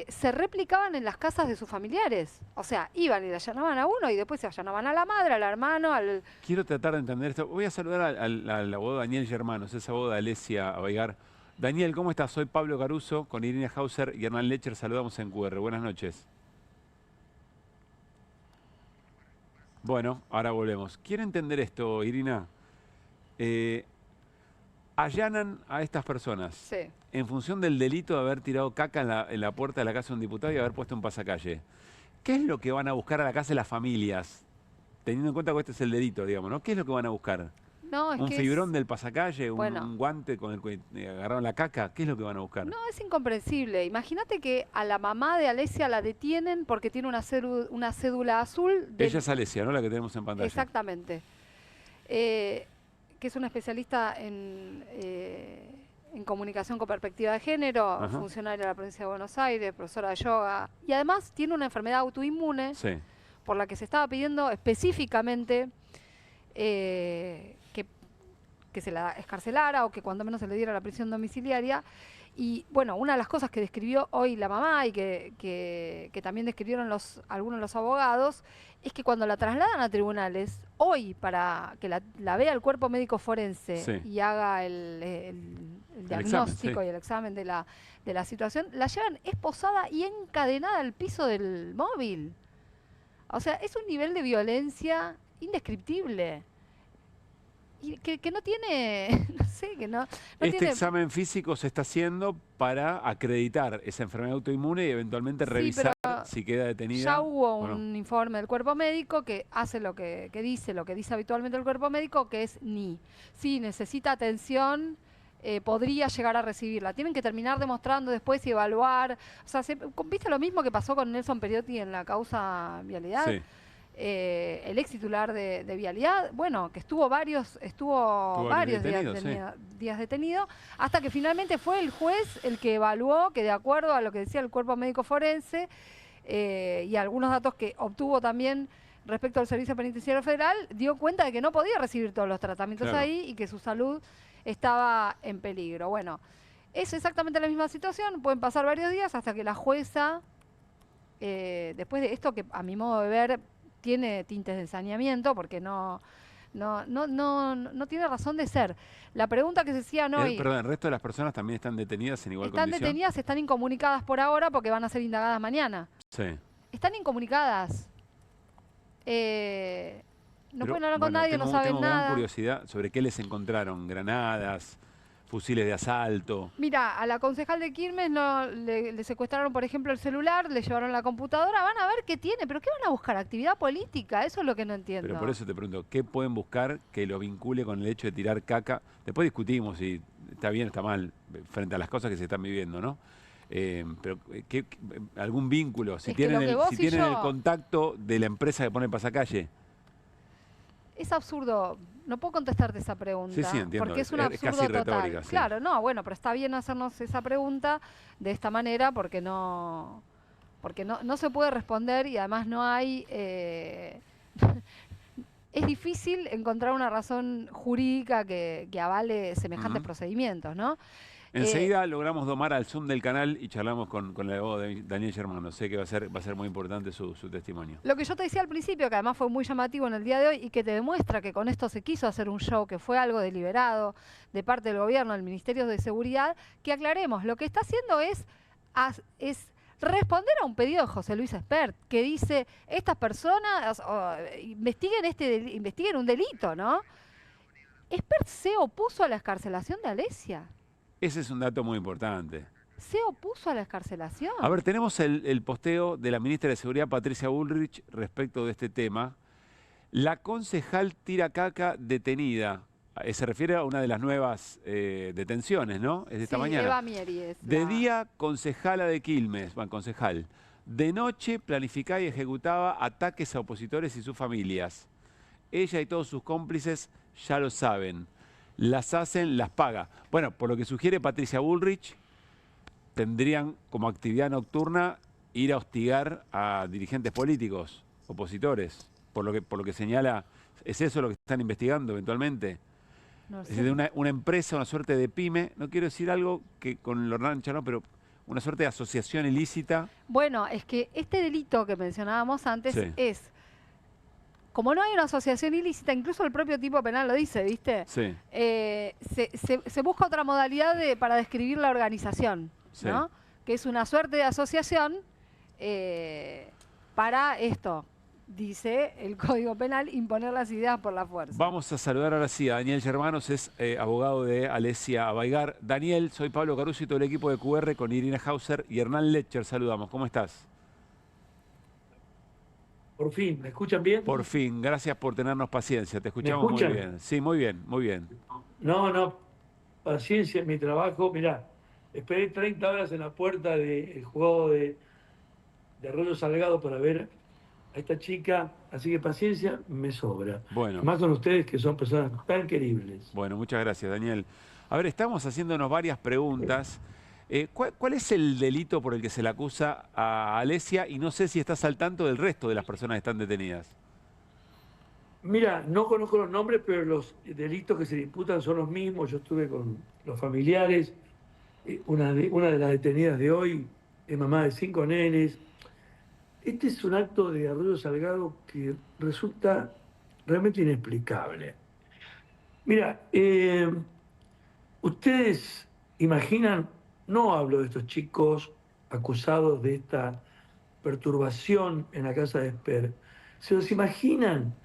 se replicaban en las casas de sus familiares. O sea, iban y le allanaban a uno y después se allanaban a la madre, al hermano, al... Quiero tratar de entender esto. Voy a saludar al abogado Daniel Germanos, es abogado de Alesia Abaigar. Daniel, ¿cómo estás? Soy Pablo Caruso, con Irina Hauser y Hernán Lecher. Saludamos en QR. Buenas noches. Bueno, ahora volvemos. Quiero entender esto, Irina. Allanan a estas personas Sí. en función del delito de haber tirado caca en la puerta de la casa de un diputado y haber puesto un pasacalle. ¿Qué es lo que van a buscar a la casa de las familias? Teniendo en cuenta que este es el delito, digamos, ¿no? ¿Qué es lo que van a buscar? No, es ¿Un que fibrón del pasacalle? Bueno. ¿Un guante con el que agarraron la caca? ¿Qué es lo que van a buscar? No, es incomprensible. Imagínate que a la mamá de Alesia la detienen porque tiene una cédula azul. Ella es Alesia, ¿no? La que tenemos en pantalla. Exactamente. Que es una especialista en comunicación con perspectiva de género, Ajá. funcionaria de la provincia de Buenos Aires, profesora de yoga. Y además tiene una enfermedad autoinmune Sí. por la que se estaba pidiendo específicamente que se la escarcelara o que cuando menos se le diera la prisión domiciliaria. Y bueno, una de las cosas que describió hoy la mamá y que también describieron algunos de los abogados es que cuando la trasladan a tribunales, hoy para que la vea el cuerpo médico forense Sí. y haga el diagnóstico examen, sí. y el examen de la situación, la llevan esposada y encadenada al piso del móvil. O sea, es un nivel de violencia indescriptible. Y que no tiene, no sé, que no Este tiene... examen físico se está haciendo para acreditar esa enfermedad autoinmune y eventualmente revisar pero si queda detenida. Ya hubo o no. un informe del cuerpo médico que hace lo que dice habitualmente el cuerpo médico, que es ni. Si necesita atención, podría llegar a recibirla. Tienen que terminar demostrando después y evaluar. O sea, ¿viste lo mismo que pasó con Nelson Periotti en la causa Vialidad? Sí. El ex titular de Vialidad, bueno, que estuvo varios días detenido, hasta que finalmente fue el juez el que evaluó que de acuerdo a lo que decía el cuerpo médico forense y algunos datos que obtuvo también respecto al Servicio Penitenciario Federal, dio cuenta de que no podía recibir todos los tratamientos Claro. ahí y que su salud estaba en peligro. Bueno, es exactamente la misma situación, pueden pasar varios días hasta que la jueza, después de esto que a mi modo de ver tiene tintes de ensañamiento, porque no tiene razón de ser. La pregunta que se hacían hoy... Perdón, ¿el resto de las personas también están detenidas en igual están condición? detenidas, están incomunicadas por ahora porque van a ser indagadas mañana. Sí. Están incomunicadas. No Pero, pueden hablar con bueno, nadie, no saben tengo gran nada. curiosidad sobre qué les encontraron. Granadas, fusiles de asalto. Mira, a la concejal de Quilmes le secuestraron, por ejemplo, el celular, le llevaron la computadora, van a ver qué tiene, pero ¿qué van a buscar? Actividad política, eso es lo que no entiendo. Pero por eso te pregunto, ¿qué pueden buscar que lo vincule con el hecho de tirar caca? Después discutimos si está bien o está mal frente a las cosas que se están viviendo, ¿no? Pero algún vínculo, si Es que tienen, lo que vos si y tienen el yo- contacto de la empresa que pone el pasacalle. Es absurdo. No puedo contestarte esa pregunta. Sí, sí, entiendo. Porque es un Es absurdo casi total. retórica, sí. Claro, no, bueno, pero está bien hacernos esa pregunta de esta manera porque no se puede responder y además no hay... es difícil encontrar una razón jurídica que avale semejantes procedimientos, ¿no? Enseguida logramos domar al Zoom del canal y charlamos con el abogado de Daniel Germano. Sé que va a ser muy importante su testimonio. Lo que yo te decía al principio, que además fue muy llamativo en el día de hoy y que te demuestra que con esto se quiso hacer un show, que fue algo deliberado de parte del gobierno, del Ministerio de Seguridad, que aclaremos, lo que está haciendo es responder a un pedido de José Luis Espert, que dice, estas personas investiguen un delito, ¿no? Esper se opuso a la excarcelación de Alesia. Ese es un dato muy importante. Se opuso a la excarcelación. A ver, tenemos el posteo de la ministra de Seguridad, Patricia Bullrich, respecto de este tema. La concejal Tiracaca detenida. Se refiere a una de las nuevas detenciones, ¿no? Es de esta mañana. Eva Mieri es De día, concejala de Quilmes, concejal. De noche, planificaba y ejecutaba ataques a opositores y sus familias. Ella y todos sus cómplices ya lo saben. Las hacen, las paga. Bueno, por lo que sugiere Patricia Bullrich, tendrían como actividad nocturna ir a hostigar a dirigentes políticos, opositores. Por lo que señala, ¿es eso lo que están investigando eventualmente? No Es sé. decir, de una empresa, una suerte de pyme, no quiero decir algo que con lo rancha, ¿no? Pero una suerte de asociación ilícita. Bueno, es que este delito que mencionábamos antes Sí. es, como no hay una asociación ilícita, incluso el propio tipo penal lo dice, ¿viste? Sí. Se busca otra modalidad para describir la organización, Sí. ¿no? Que es una suerte de asociación para esto, dice el Código Penal, imponer las ideas por la fuerza. Vamos a saludar ahora sí a Daniel Germanos, es abogado de Alesia Abaigar. Daniel, soy Pablo Caruso y todo el equipo de QR con Irina Hauser y Hernán Letcher. Saludamos, ¿cómo estás? Por fin, ¿me escuchan bien? Por fin, gracias por tenernos paciencia, te escuchamos muy escuchan? bien. Sí, muy bien, muy bien. No, paciencia en mi trabajo. Mirá, esperé 30 horas en la puerta del juego de Arroyo Salgado para ver a esta chica, así que paciencia me sobra. Bueno. Más con ustedes que son personas tan queribles. Bueno, muchas gracias, Daniel. A ver, estamos haciéndonos varias preguntas. ¿Cuál es el delito por el que se le acusa a Alesia? Y no sé si estás al tanto del resto de las personas que están detenidas. Mira, no conozco los nombres, pero los delitos que se disputan son los mismos. Yo estuve con los familiares. Una de las detenidas de hoy es mamá de 5 nenes. Este es un acto de Arroyo Salgado que resulta realmente inexplicable. Mira, ustedes imaginan, no hablo de estos chicos acusados de esta perturbación en la casa de Esper, ¿se los imaginan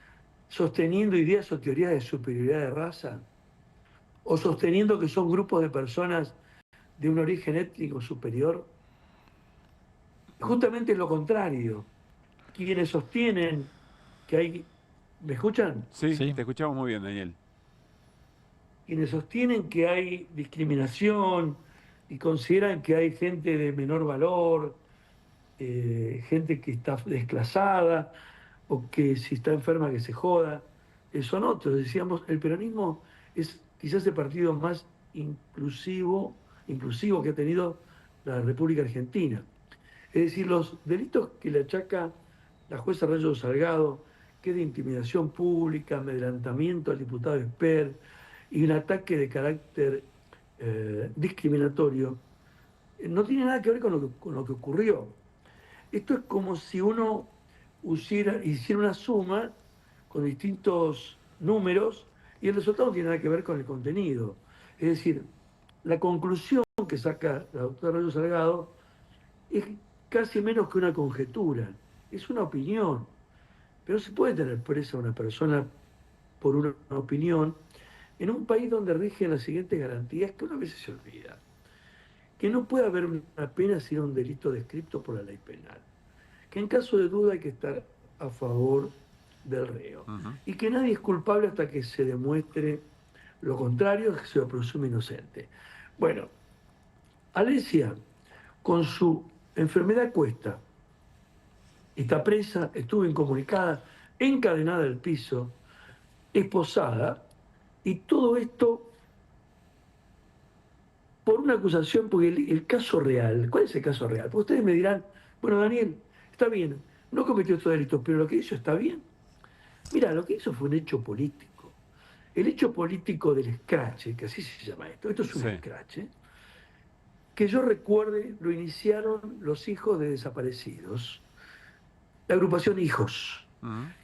sosteniendo ideas o teorías de superioridad de raza? ¿O sosteniendo que son grupos de personas de un origen étnico superior? Justamente es lo contrario. Quienes sostienen que hay... ¿Me escuchan? Sí, te escuchamos muy bien, Daniel. Quienes sostienen que hay discriminación y consideran que hay gente de menor valor, gente que está desclasada o que si está enferma que se joda, son otros. Decíamos, el peronismo es quizás el partido más inclusivo que ha tenido la República Argentina. Es decir, los delitos que le achaca la jueza Arroyo Salgado, que es de intimidación pública, amedrentamiento al diputado Esper y un ataque de carácter discriminatorio, no tiene nada que ver con lo que ocurrió. Esto es como si uno hiciera una suma con distintos números y el resultado no tiene nada que ver con el contenido. Es decir, la conclusión que saca la doctora Arroyo Salgado es casi menos que una conjetura, es una opinión. Pero no se puede tener presa a una persona por una opinión en un país donde rigen las siguientes garantías que una vez se olvida. Que no puede haber una pena sino un delito descripto por la ley penal. Que en caso de duda hay que estar a favor del reo. Y que nadie es culpable hasta que se demuestre lo contrario, que se lo presume inocente. Bueno, Alesia, con su enfermedad a cuesta, está presa, estuvo incomunicada, encadenada al piso, esposada, y todo esto por una acusación, porque el caso real, ¿cuál es el caso real? Porque ustedes me dirán, bueno, Daniel, está bien, no cometió estos delitos, pero lo que hizo está bien. Mira, lo que hizo fue un hecho político. El hecho político del escrache, que así se llama esto es un escrache, que yo recuerde, lo iniciaron los hijos de desaparecidos, la agrupación Hijos,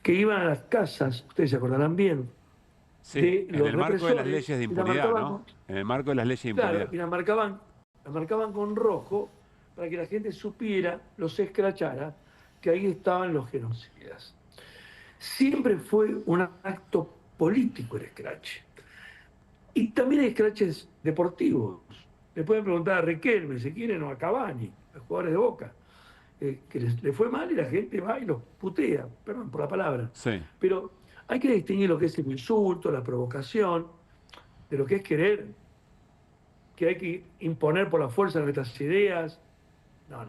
que iban a las casas, ustedes se acordarán bien, Sí, en el marco de las leyes de impunidad, ¿no? En el marco de las leyes de impunidad. Claro, y la marcaban con rojo para que la gente supiera, los escrachara, que ahí estaban los genocidas. Siempre fue un acto político el escrache. Y también hay scratches deportivos. Le pueden preguntar a Riquelme, si quieren, o a Cavani, a jugadores de Boca, que le fue mal y la gente va y los putea, perdón por la palabra. Sí. Pero hay que distinguir lo que es el insulto, la provocación, de lo que es querer, que hay que imponer por la fuerza nuestras ideas. No.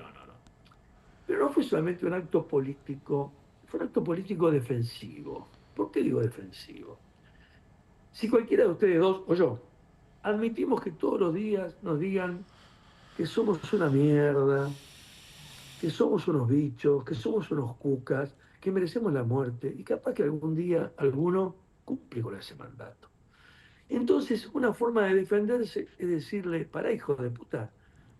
Pero no fue solamente un acto político, fue un acto político defensivo. ¿Por qué digo defensivo? Si cualquiera de ustedes dos o yo admitimos que todos los días nos digan que somos una mierda, que somos unos bichos, que somos unos cucas, que merecemos la muerte, y capaz que algún día alguno cumple con ese mandato. Entonces, una forma de defenderse es decirle, pará, hijo de puta,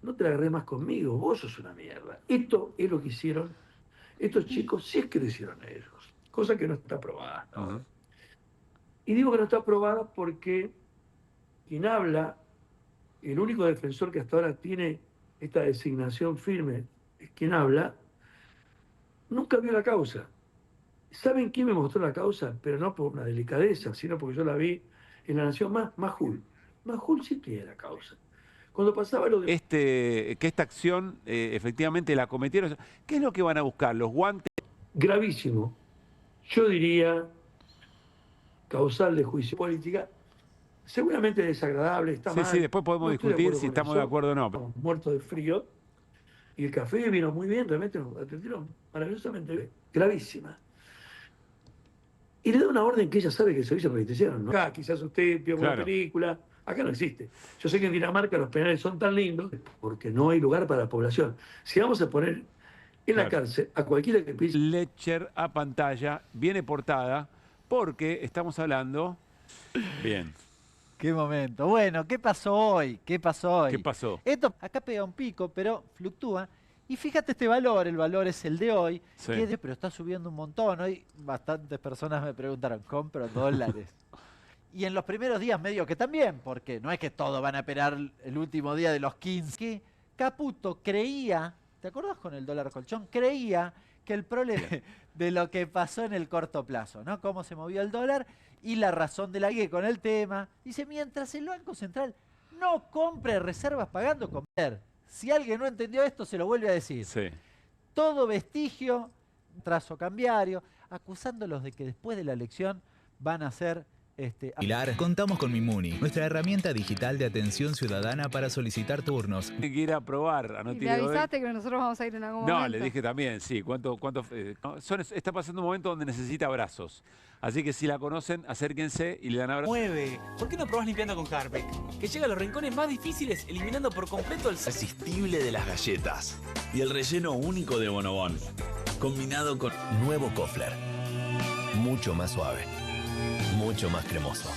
no te la agarré más conmigo, vos sos una mierda. Esto es lo que hicieron estos chicos, si es que lo hicieron ellos, cosa que no está aprobada. ¿No? Y digo que no está aprobada porque quien habla, el único defensor que hasta ahora tiene esta designación firme, es quien habla, nunca vio la causa. ¿Saben quién me mostró la causa? Pero no por una delicadeza, sino porque yo la vi en La Nación Más, Majul. Majul sí tiene la causa. Cuando pasaba lo de... Que esta acción efectivamente la cometieron. ¿Qué es lo que van a buscar? ¿Los guantes? Gravísimo. Yo diría causal de juicio política. Seguramente desagradable, está mal. Sí, después podemos discutir si estamos de acuerdo o no. Estamos muertos de frío. Y el café vino muy bien, realmente nos atendieron maravillosamente bien. Gravísima. Y le da una orden que ella sabe que el servicio penitenciario, ¿no? Acá quizás usted vio una película, acá no existe. Yo sé que en Dinamarca los penales son tan lindos porque no hay lugar para la población. Si vamos a poner en la cárcel a cualquiera que pise... Letcher a pantalla, viene portada, porque estamos hablando... Bien. Qué momento. Bueno, ¿qué pasó hoy? ¿Qué pasó hoy? ¿Qué pasó? Esto acá pega un pico, pero fluctúa. Y fíjate este valor, el valor es el de hoy, Sí. pero está subiendo un montón. Hoy bastantes personas me preguntaron, ¿compro dólares? Y en los primeros días medio que también, porque no es que todos van a esperar el último día de los 15. Que Caputo creía, ¿te acordás con el dólar colchón? Creía que el problema de lo que pasó en el corto plazo, ¿no? Cómo se movió el dólar y la razón de la guía con el tema. Dice, mientras el Banco Central no compre reservas pagando comer. Si alguien no entendió esto, se lo vuelve a decir. Sí. Todo vestigio, trazo cambiario, acusándolos de que después de la elección van a ser... Pilar, contamos con Mimuni, nuestra herramienta digital de atención ciudadana para solicitar turnos. Tiene que ir a probar. Y le avisaste que nosotros vamos a ir en algún momento. No, le dije también, sí. Está pasando un momento donde necesita abrazos. Así que si la conocen, acérquense y le dan abrazos. 9. ¿Por qué no probás limpiando con Harpic? Que llega a los rincones más difíciles, eliminando por completo el... Irresistible de las galletas. Y el relleno único de Bonobón. Combinado con... Nuevo Kofler. Mucho más suave. Mucho más cremoso.